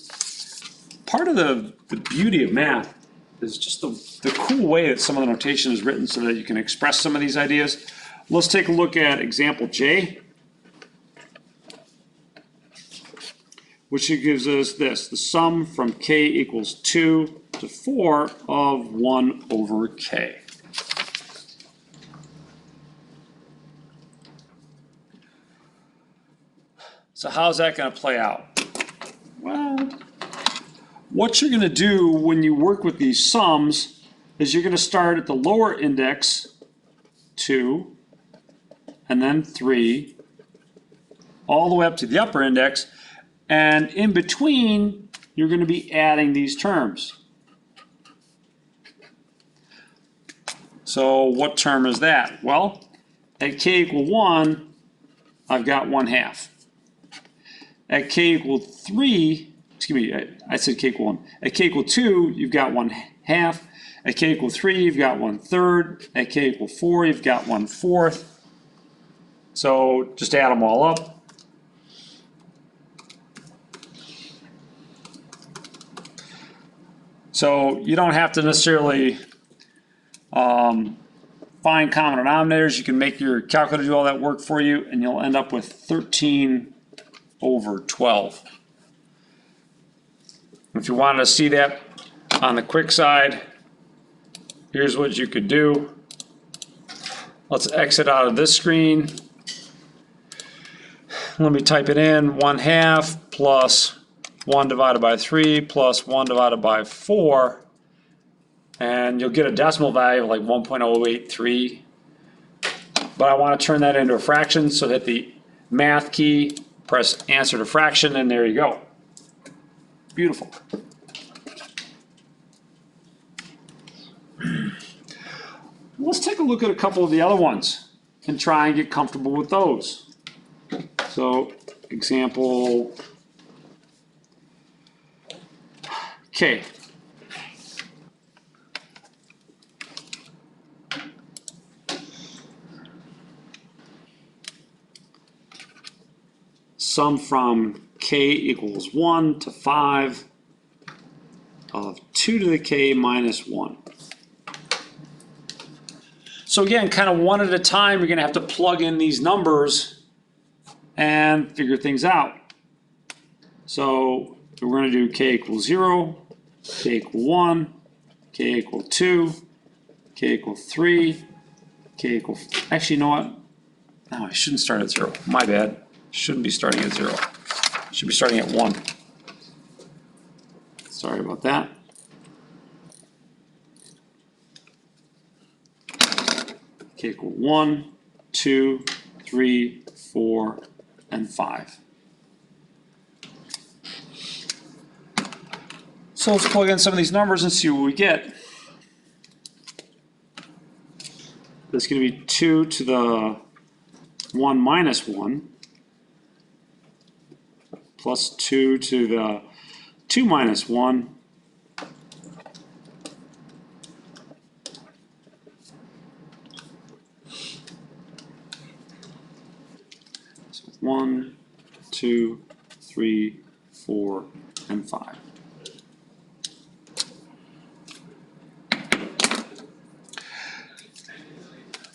part of the beauty of math is just the cool way that some of the notation is written so that you can express some of these ideas. Let's take a look at example J, which gives us this: the sum from K equals 2 to 4 of 1 over K. So how's that going to play out? Well, what you're going to do when you work with these sums is you're going to start at the lower index, 2, and then 3, all the way up to the upper index, and in between, you're going to be adding these terms. So what term is that? Well, at K equal 1, I've got 1/2. At K equal 3, excuse me, I said K equal 1. At K equal 2, you've got 1/2. At K equal 3, you've got 1/3. At K equal 4, you've got 1/4. So just add them all up. So you don't have to necessarily find common denominators. You can make your calculator do all that work for you, and you'll end up with 13 over 12. If you wanted to see that on the quick side, here's what you could do. Let's exit out of this screen. Let me type it in: 1/2 plus 1 divided by 3 plus 1 divided by 4. And you'll get a decimal value of like 1.083. But I want to turn that into a fraction, so hit the math key, press answer to fraction, and there you go. Beautiful. Let's take a look at a couple of the other ones and try and get comfortable with those. So, example K. sum from k equals 1 to 5 of 2 to the k minus 1. So again, kind of one at a time, you're going to have to plug in these numbers and figure things out. So we're going to do k equals 0, k equal 1, k equal 2, k equal 3, k equal, actually, you know what? No, I shouldn't start at 0. My bad. Shouldn't be starting at 0. Should be starting at 1. Sorry about that. K equal 1, 2, 3, 4, and 5. So let's plug in some of these numbers and see what we get. That's going to be 2 to the 1 minus 1 plus 2 to the 2 minus 1 so 1, 2, 3, 4, and 5.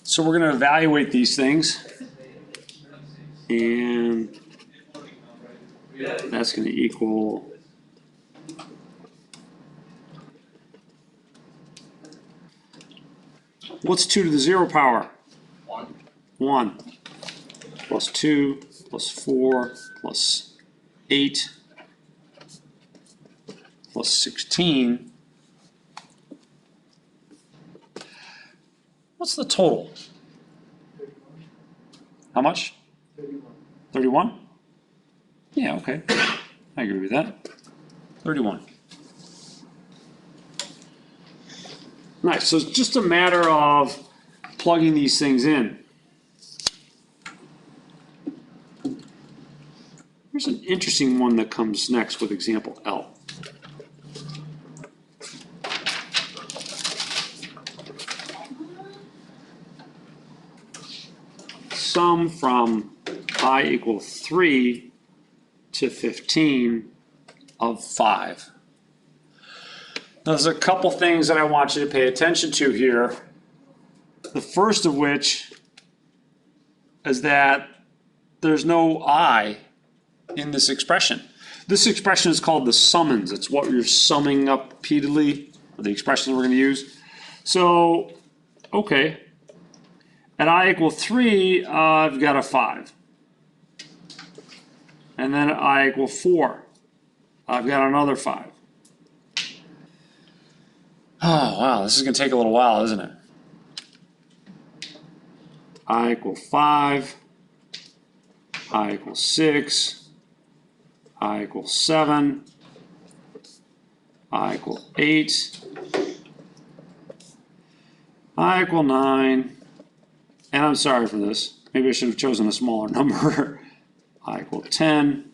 So we're going to evaluate these things, and that's going to equal what's 2 to the 0 power? 1. 1 plus 2 plus 4 plus 8 plus 16. What's the total? How much? 31? Yeah, okay. I agree with that. 31. Nice. So it's just a matter of plugging these things in. Here's an interesting one that comes next with example L. Sum from I equal 3 to 15 of 5. Now, there's a couple things that I want you to pay attention to here. The first of which is that there's no I in this expression. This expression is called the summons. It's what you're summing up repeatedly, or the expression we're going to use. So, okay. At I equal 3, I've got a 5. And then at I equal 4, I've got another 5. Oh, wow, this is going to take a little while, isn't it? I equal 5, I equal 6, I equal 7, I equal 8, I equal 9, and I'm sorry for this. Maybe I should have chosen a smaller number. I equal 10.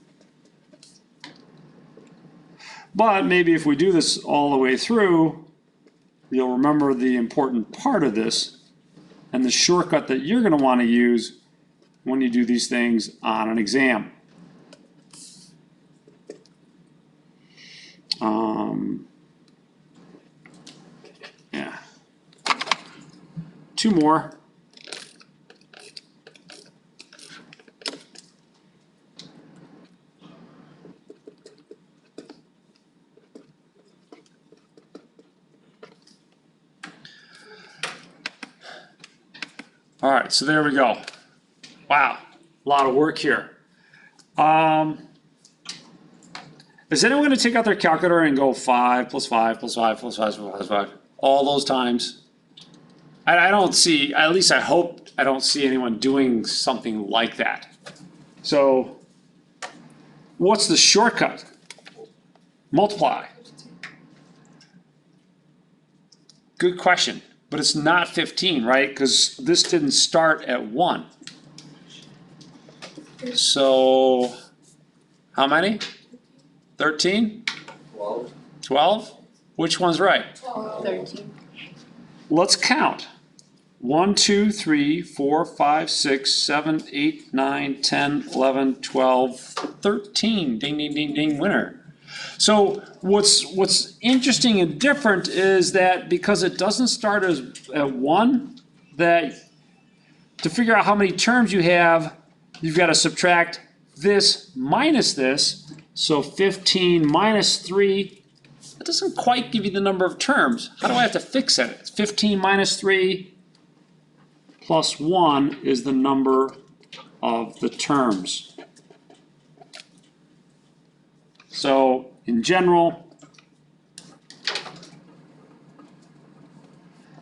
But maybe if we do this all the way through, you'll remember the important part of this and the shortcut that you're going to want to use when you do these things on an exam. Yeah. 2 more. All right, so there we go. Wow, a lot of work here. Is anyone going to take out their calculator and go 5 plus 5 plus 5 plus 5 plus 5 all those times? I don't see, at least I hope I don't see anyone doing something like that. So what's the shortcut? Multiply. Good question. But it's not 15, right? Because this didn't start at 1. So, how many? 13? 12. 12? Which one's right? 13. Let's count. 1, 2, 3, 4, 5, 6, 7, 8, 9, 10, 11, 12, 13. Ding, ding, ding, ding, winner. So what's interesting and different is that because it doesn't start as at 1, that to figure out how many terms you have, you've got to subtract this minus this. So 15 minus 3, that doesn't quite give you the number of terms. How do I have to fix it? It's 15 minus 3 plus 1 is the number of the terms. So in general,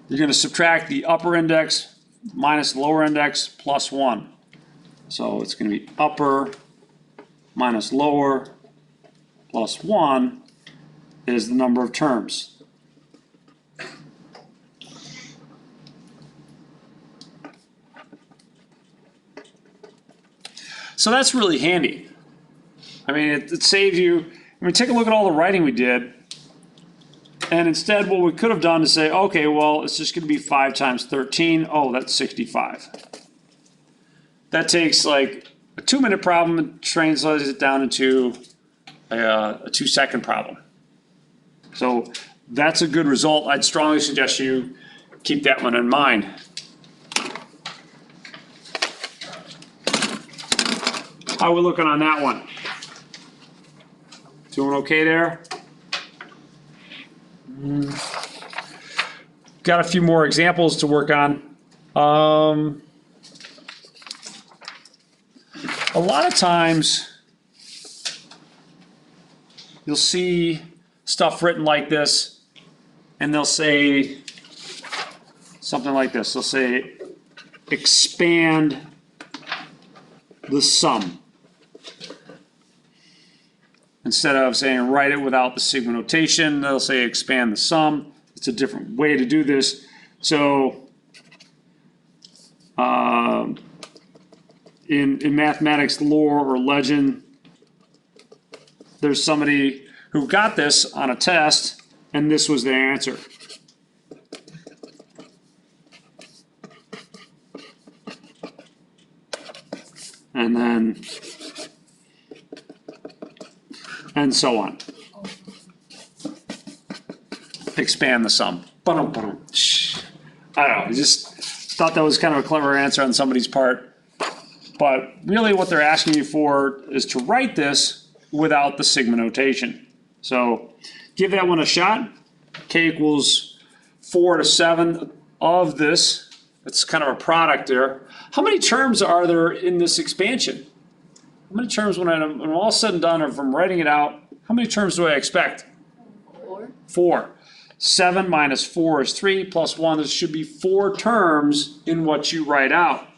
you're going to subtract the upper index minus the lower index plus 1. So it's going to be upper minus lower plus 1 is the number of terms. So that's really handy. I mean, it saves you. I mean, take a look at all the writing we did. And instead, what we could have done is say, okay, well, it's just going to be 5 times 13. Oh, that's 65. That takes like a 2-minute problem and translates it down into a 2-second problem. So that's a good result. I'd strongly suggest you keep that one in mind. How are we looking on that one? Doing okay there? Got a few more examples to work on. A lot of times you'll see stuff written like this, and they'll say something like this. They'll say expand the sum. Instead of saying write it without the sigma notation, they'll say expand the sum. It's a different way to do this. So in mathematics lore or legend, there's somebody who got this on a test, and this was their answer. And then, and so on. Expand the sum. I don't know, I just thought that was kind of a clever answer on somebody's part. But really what they're asking you for is to write this without the sigma notation. So give that one a shot. K equals 4 to 7 of this. It's kind of a product there. How many terms are there in this expansion? How many terms, when I'm all said and done, or if I'm writing it out, how many terms do I expect? 4. 4. 7 minus 4 is 3 plus 1. There should be 4 terms in what you write out.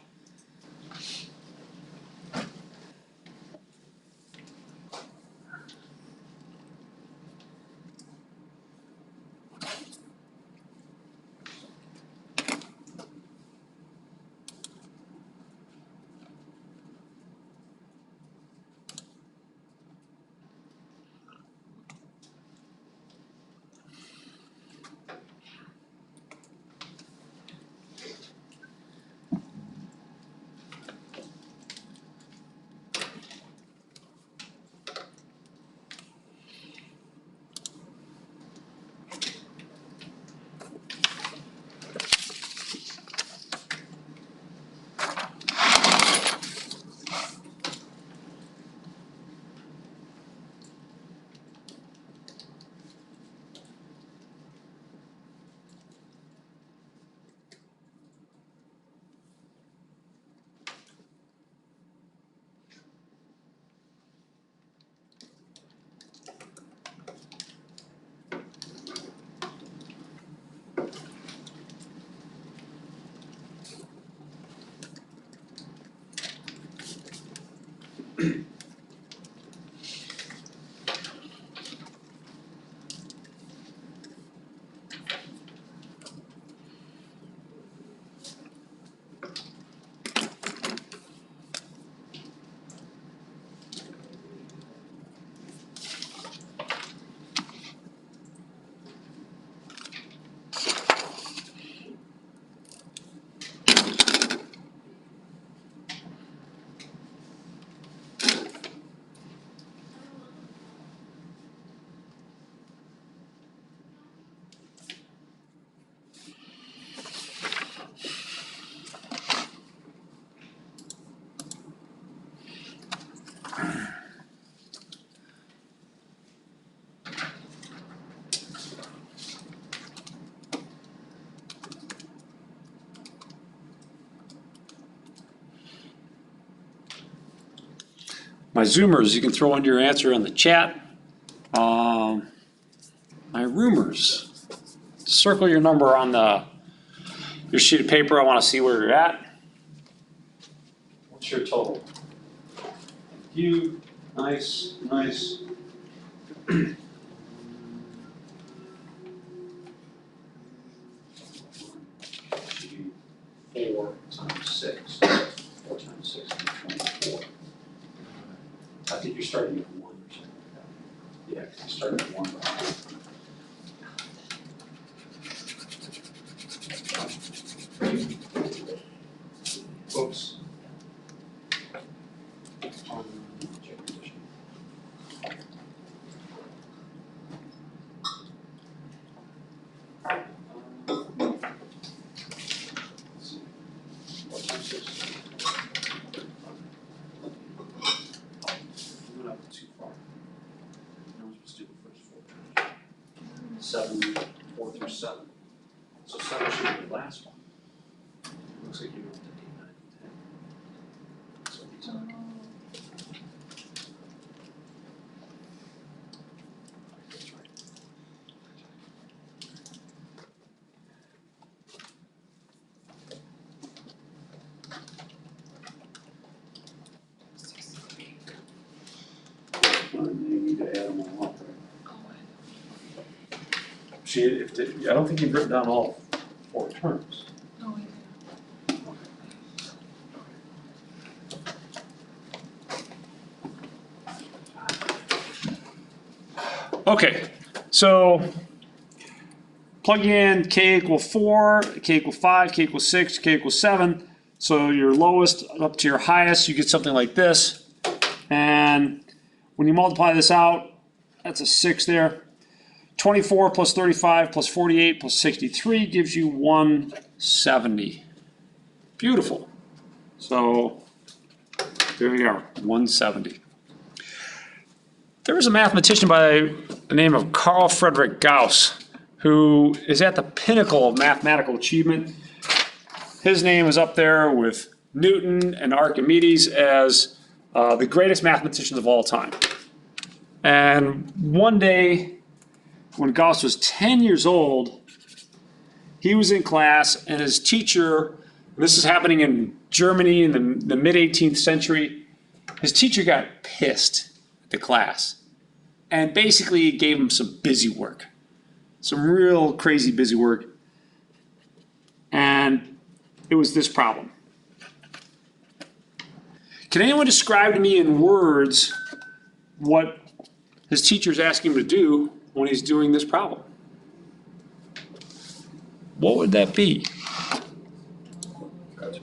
My Zoomers, you can throw in your answer in the chat. My Roomers, circle your number on your sheet of paper. I want to see where you're at. What's your total? You, nice, nice. Should be 4 times 6. 4 times 6 is 24. I think you're starting at 1 or something like that. Yeah, you're starting at 1. Oops. Too far. No one's supposed to do the first 4 times. 7, 4 through 7. So 7 should be the last one. Looks like you went to 8, 9, and 10. That's what he's talking. That's right. Well, you need to add them all up, right? See, I don't think you've written down all 4 terms. Okay, so plug in k equal 4, k equal 5, k equal 6, k equal 7. So your lowest up to your highest, you get something like this. And when you multiply this out, that's a 6 there. 24 plus 35 plus 48 plus 63 gives you 170. Beautiful. So there we are, 170. There was a mathematician by the name of Carl Friedrich Gauss who is at the pinnacle of mathematical achievement. His name is up there with Newton and Archimedes as the greatest mathematicians of all time. And one day, when Gauss was 10 years old, he was in class and his teacher, this is happening in Germany in the mid-18th century, his teacher got pissed at the class and basically gave him some busy work, some real crazy busy work. And it was this problem. Can anyone describe to me in words what his teacher's asking him to do when he's doing this problem? What would that be? That's 100.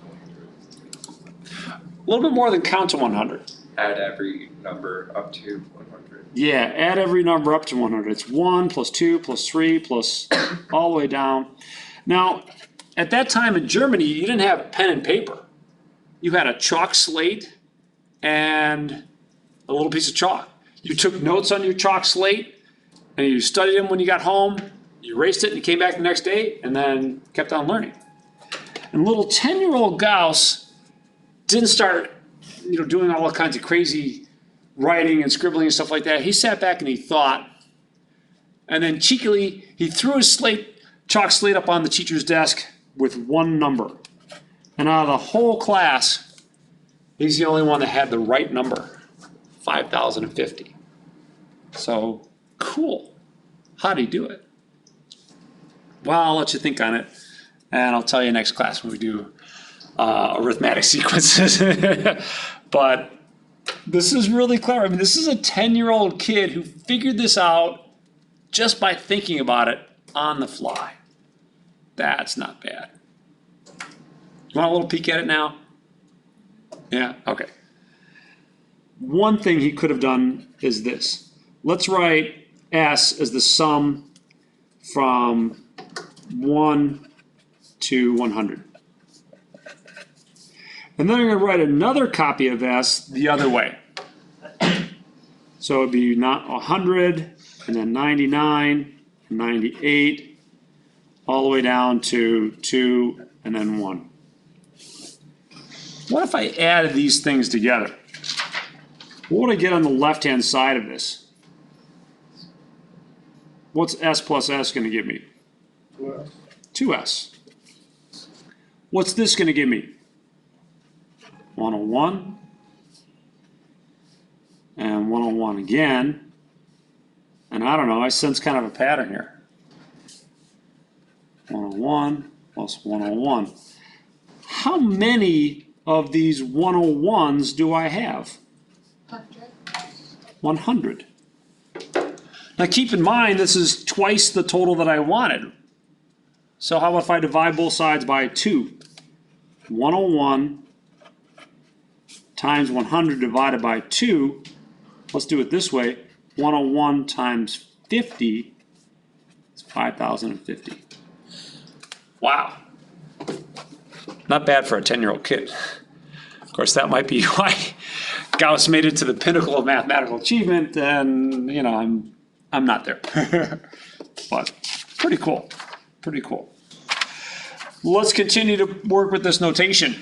A little bit more than count to 100. Add every number up to 100. Yeah, add every number up to 100. It's 1 plus 2 plus 3 plus all the way down. Now, at that time in Germany, you didn't have pen and paper. You had a chalk slate and a little piece of chalk. You took notes on your chalk slate and you studied them when you got home. You erased it and you came back the next day and then kept on learning. And little 10-year-old Gauss didn't start, doing all kinds of crazy writing and scribbling and stuff like that. He sat back and he thought, and then cheekily, he threw his chalk slate up on the teacher's desk with one number. And out of the whole class, he's the only one that had the right number, 5,050. So, cool. How'd he do it? Well, I'll let you think on it, and I'll tell you next class when we do arithmetic sequences. But this is really clever. I mean, this is a 10-year-old kid who figured this out just by thinking about it on the fly. That's not bad. You want a little peek at it now? Yeah, okay. One thing he could have done is this. Let's write S as the sum from 1 to 100. And then I'm going to write another copy of S the other way. So it'd be not 100, and then 99, 98, all the way down to 2, and then 1. What if I added these things together? What would I get on the left-hand side of this? What's s plus s going to give me? 2s. What's this going to give me? 101. And 101 again. And I don't know, I sense kind of a pattern here. 101 plus 101. How many of these 101s do I have? 100. Now keep in mind, this is twice the total that I wanted. So how about if I divide both sides by 2? 101 times 100 divided by 2. Let's do it this way. 101 times 50 is 5,050. Wow. Not bad for a 10-year-old kid. Of course, that might be why Gauss made it to the pinnacle of mathematical achievement, and you know, I'm not there. But pretty cool. Pretty cool. Let's continue to work with this notation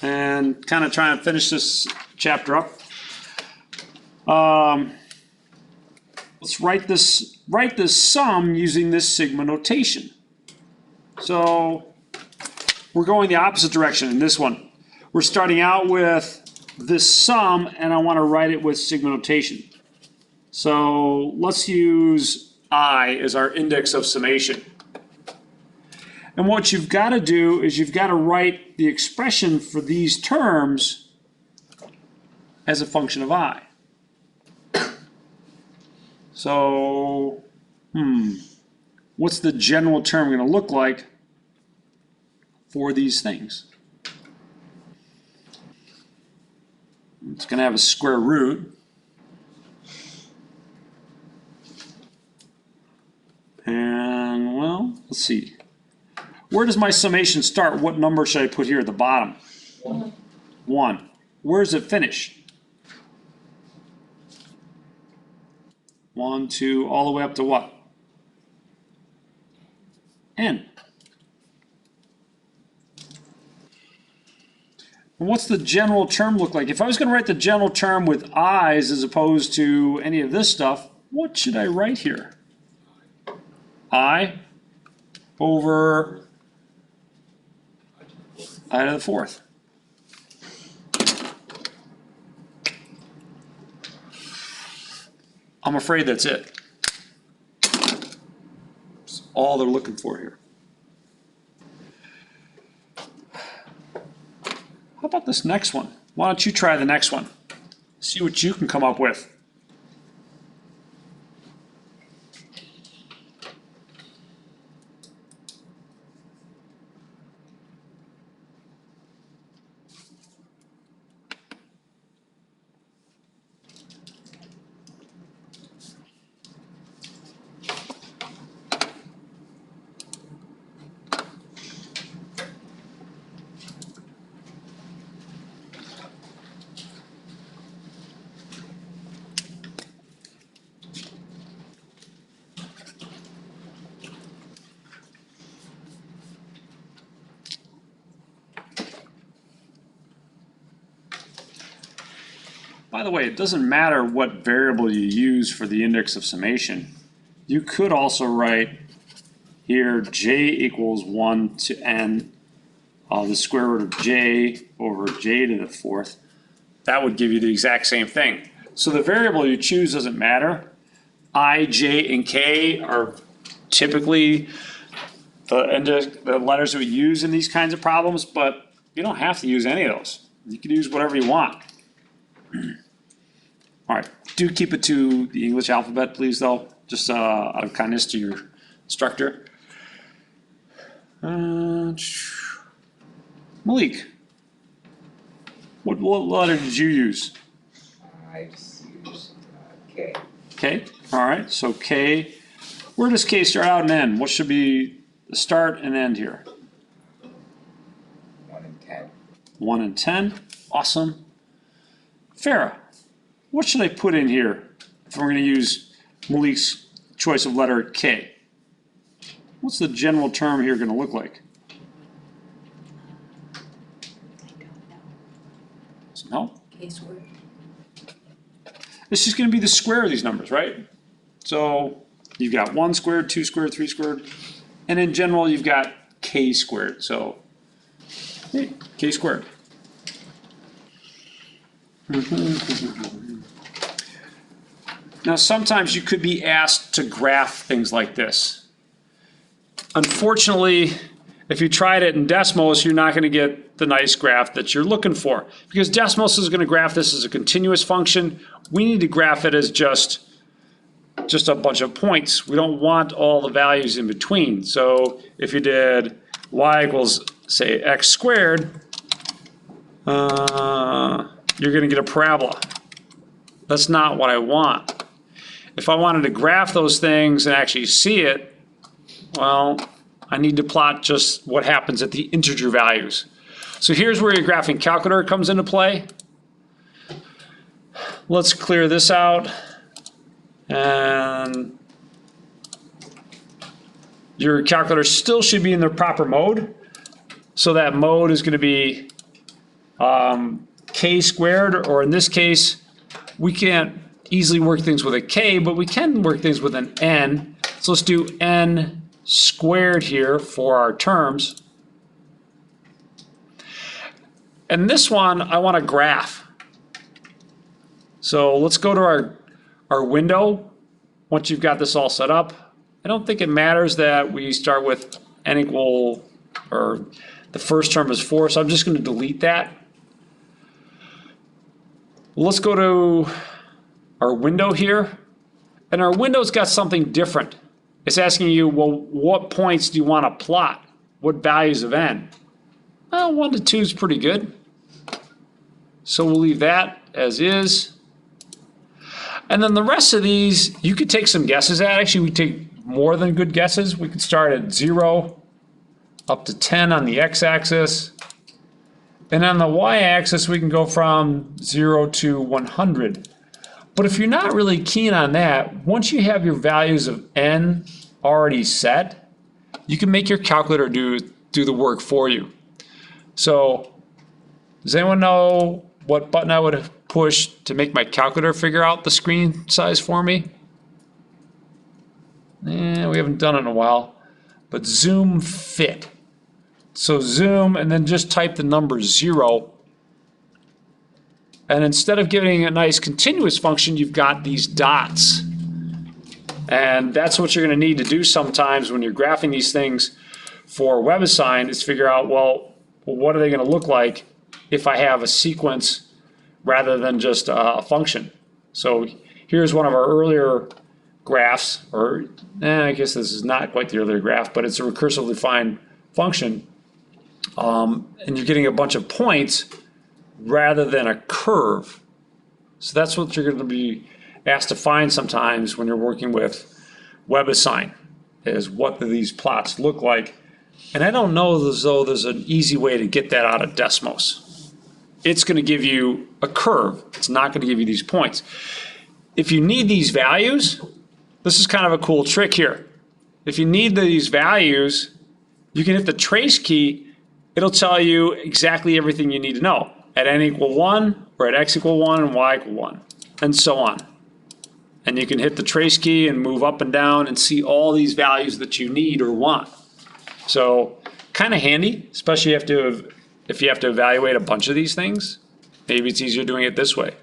and kind of try and finish this chapter up. Let's write this sum using this sigma notation. So we're going the opposite direction in this one. We're starting out with this sum, and I want to write it with sigma notation. So let's use I as our index of summation. And what you've got to do is you've got to write the expression for these terms as a function of I. So, what's the general term going to look like for these things? It's going to have a square root. And, well, let's see. Where does my summation start? What number should I put here at the bottom? 1. Where does it finish? 1, 2, all the way up to what? N. And what's the general term look like? If I was going to write the general term with i's as opposed to any of this stuff, what should I write here? I over I to the fourth. I'm afraid that's it. That's all they're looking for here. How about this next one? Why don't you try the next one? See what you can come up with. By the way, it doesn't matter what variable you use for the index of summation. You could also write here j equals 1 to n, the square root of j over j to the fourth. That would give you the exact same thing. So the variable you choose doesn't matter. I, j, and k are typically the letters that we use in these kinds of problems, but you don't have to use any of those. You can use whatever you want. All right, do keep it to the English alphabet, please, though, just out of kindness to your instructor. Malik, what letter did you use? I just used K. K, all right, so K. Where does K start out and end? What should be the start and end here? 1 and 10. 1 and 10, awesome. Farah, what should I put in here if we're going to use Malik's choice of letter K? What's the general term here going to look like? Some help? K K squared. It's just gonna be the square of these numbers, right? So you've got 1 squared, 2 squared, 3 squared, and in general, you've got k squared, so k squared. Now, sometimes you could be asked to graph things like this. Unfortunately, if you tried it in Desmos, you're not going to get the nice graph that you're looking for, because Desmos is going to graph this as a continuous function. We need to graph it as just a bunch of points. We don't want all the values in between. So if you did y equals, say, x squared, you're going to get a parabola. That's not what I want. If I wanted to graph those things and actually see it, well, I need to plot just what happens at the integer values. So here's where your graphing calculator comes into play. Let's clear this out. And your calculator still should be in the proper mode. So that mode is going to be k squared, or in this case, we can't easily work things with a k, but we can work things with an n. So let's do n squared here for our terms. And this one, I want to graph. So let's go to our window. Once you've got this all set up, I don't think it matters that we start with n equal, or the first term is 4, so I'm just going to delete that. Let's go to our window here, and our window's got something different. It's asking you, well, what points do you want to plot? What values of n? Well, 1 to 2 is pretty good. So we'll leave that as is. And then the rest of these, you could take some guesses at. Actually, we take more than good guesses. We could start at 0 up to 10 on the x-axis. And on the y-axis, we can go from 0 to 100. But if you're not really keen on that, once you have your values of n already set, you can make your calculator do the work for you. So does anyone know what button I would push to make my calculator figure out the screen size for me? We haven't done it in a while. But zoom fit. So zoom and then just type the number 0. And instead of giving a nice continuous function, you've got these dots. And that's what you're going to need to do sometimes when you're graphing these things for WebAssign, is figure out, well, what are they going to look like if I have a sequence rather than just a function. So here's one of our earlier graphs, or I guess this is not quite the earlier graph, but it's a recursively defined function. And you're getting a bunch of points rather than a curve. So that's what you're going to be asked to find sometimes when you're working with WebAssign, is what do these plots look like. And I don't know as though there's an easy way to get that out of Desmos. It's going to give you a curve. It's not going to give you these points. If you need these values, this is kind of a cool trick here. If you need these values, you can hit the trace key. It'll tell you exactly everything you need to know at n equal 1, or at x equal 1 and y equal 1, and so on. And you can hit the trace key and move up and down and see all these values that you need or want. So kind of handy, especially if you have to evaluate a bunch of these things. Maybe it's easier doing it this way.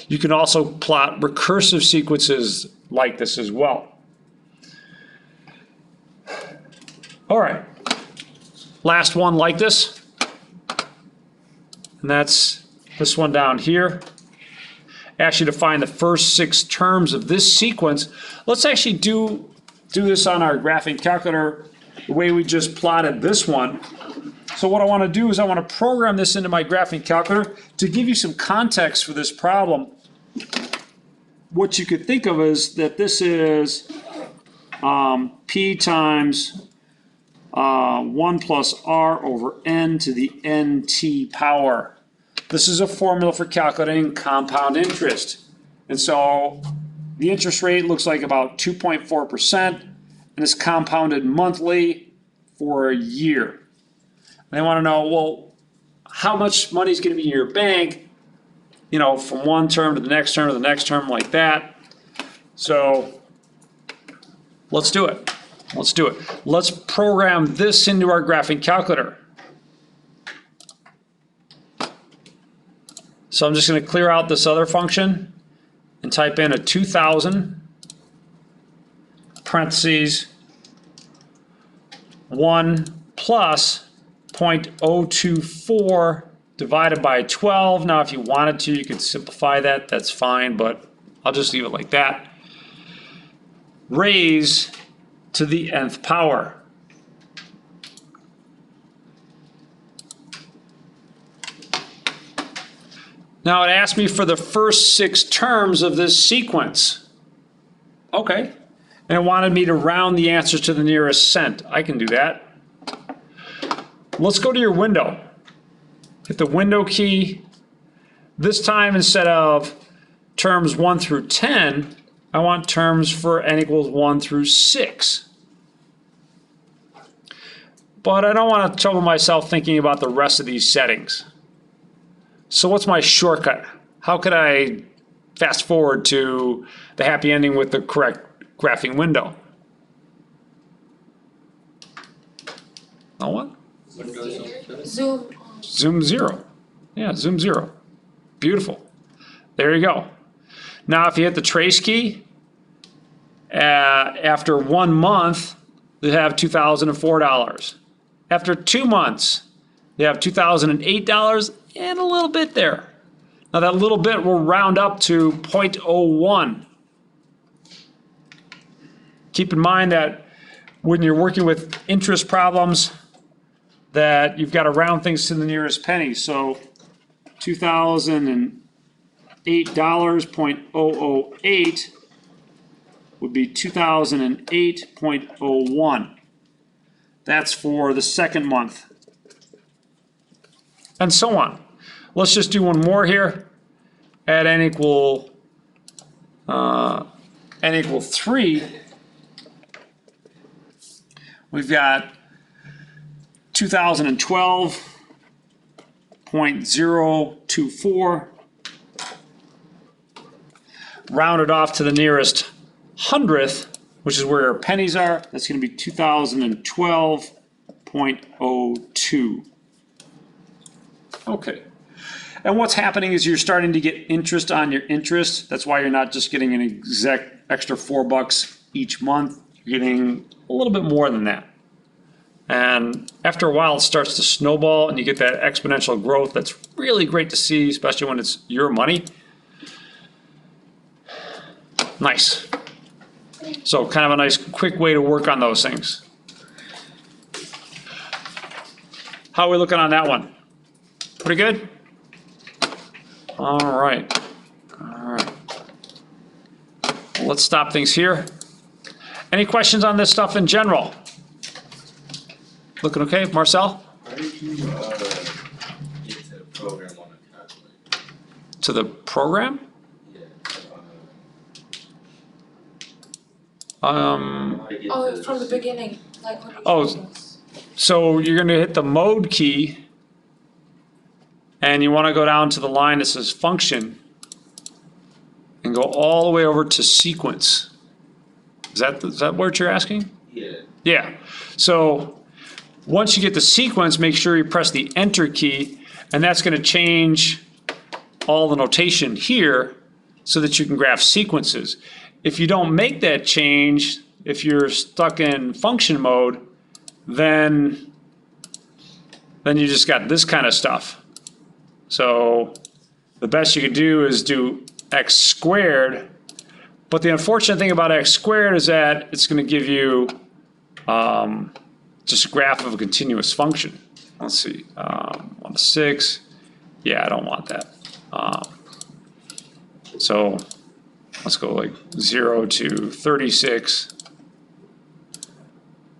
You can also plot recursive sequences like this as well. All right, last one like this, and that's this one down here. Actually, to find the first 6 terms of this sequence, let's actually do this on our graphing calculator the way we just plotted this one. So what I want to do is I want to program this into my graphing calculator to give you some context for this problem. What you could think of is that this is p times 1 plus r over n to the nt power. This is a formula for calculating compound interest. And so the interest rate looks like about 2.4%, and it's compounded monthly for a year. And they want to know, well, how much money is going to be in your bank you know, from one term to the next term to the next term like that. So let's do it. Let's do it. Let's program this into our graphing calculator. So I'm just going to clear out this other function and type in a 2000 parentheses 1 plus 0.024 divided by 12. Now if you wanted to, you could simplify that, that's fine, but I'll just leave it like that. Raise to the nth power. Now it asked me for the first 6 terms of this sequence. Okay. And it wanted me to round the answers to the nearest cent. I can do that. Let's go to your window. Hit the window key. This time, instead of terms 1 through 10, I want terms for n equals 1 through 6. But I don't want to trouble myself thinking about the rest of these settings. So what's my shortcut? How could I fast forward to the happy ending with the correct graphing window? No one? Zoom. Zoom 0. Yeah, zoom 0. Beautiful. There you go. Now if you hit the trace key, after 1 month, they have $2,004. After 2 months, they have $2,008 and a little bit there. Now that little bit will round up to 0.01. Keep in mind that when you're working with interest problems, that you've got to round things to the nearest penny. So $2,008, 0.008 would be 2008.01. That's for the second month. And so on. Let's just do one more here. At n equal 3, we've got 2012.024 rounded off to the nearest hundredth, which is where our pennies are. That's going to be 2012.02. Okay. And what's happening is you're starting to get interest on your interest. That's why you're not just getting an exact extra $4 each month. You're getting a little bit more than that. And after a while, it starts to snowball and you get that exponential growth. That's really great to see, especially when it's your money. Nice. So kind of a nice quick way to work on those things. How are we looking on that one? Pretty good? All right. All right. Let's stop things here. Any questions on this stuff in general? Looking okay, Marcel? How did you get to the program on the calculator? To the program? Yeah. Oh, from the beginning, like when you Oh. showed us. So you're going to hit the mode key and you want to go down to the line that says function and go all the way over to sequence. Is that what you're asking? Yeah. Yeah. So once you get the sequence, make sure you press the enter key, and that's going to change all the notation here so that you can graph sequences. If you don't make that change, if you're stuck in function mode, then you just got this kind of stuff. So the best you could do is do x squared, but the unfortunate thing about x squared is that it's going to give you just a graph of a continuous function. Let's see, 1 to 6. Yeah, I don't want that. So let's go like 0 to 36.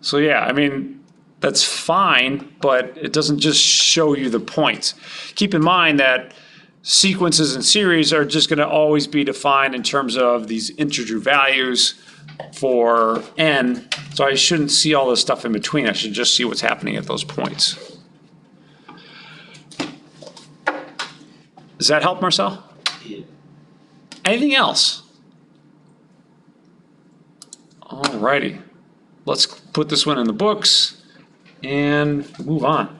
So yeah, I mean, that's fine, but it doesn't just show you the points. Keep in mind that sequences and series are just going to always be defined in terms of these integer values for n, so I shouldn't see all this stuff in between. I should just see what's happening at those points. Does that help, Marcel? Anything else? Alrighty, let's put this one in the books and move on.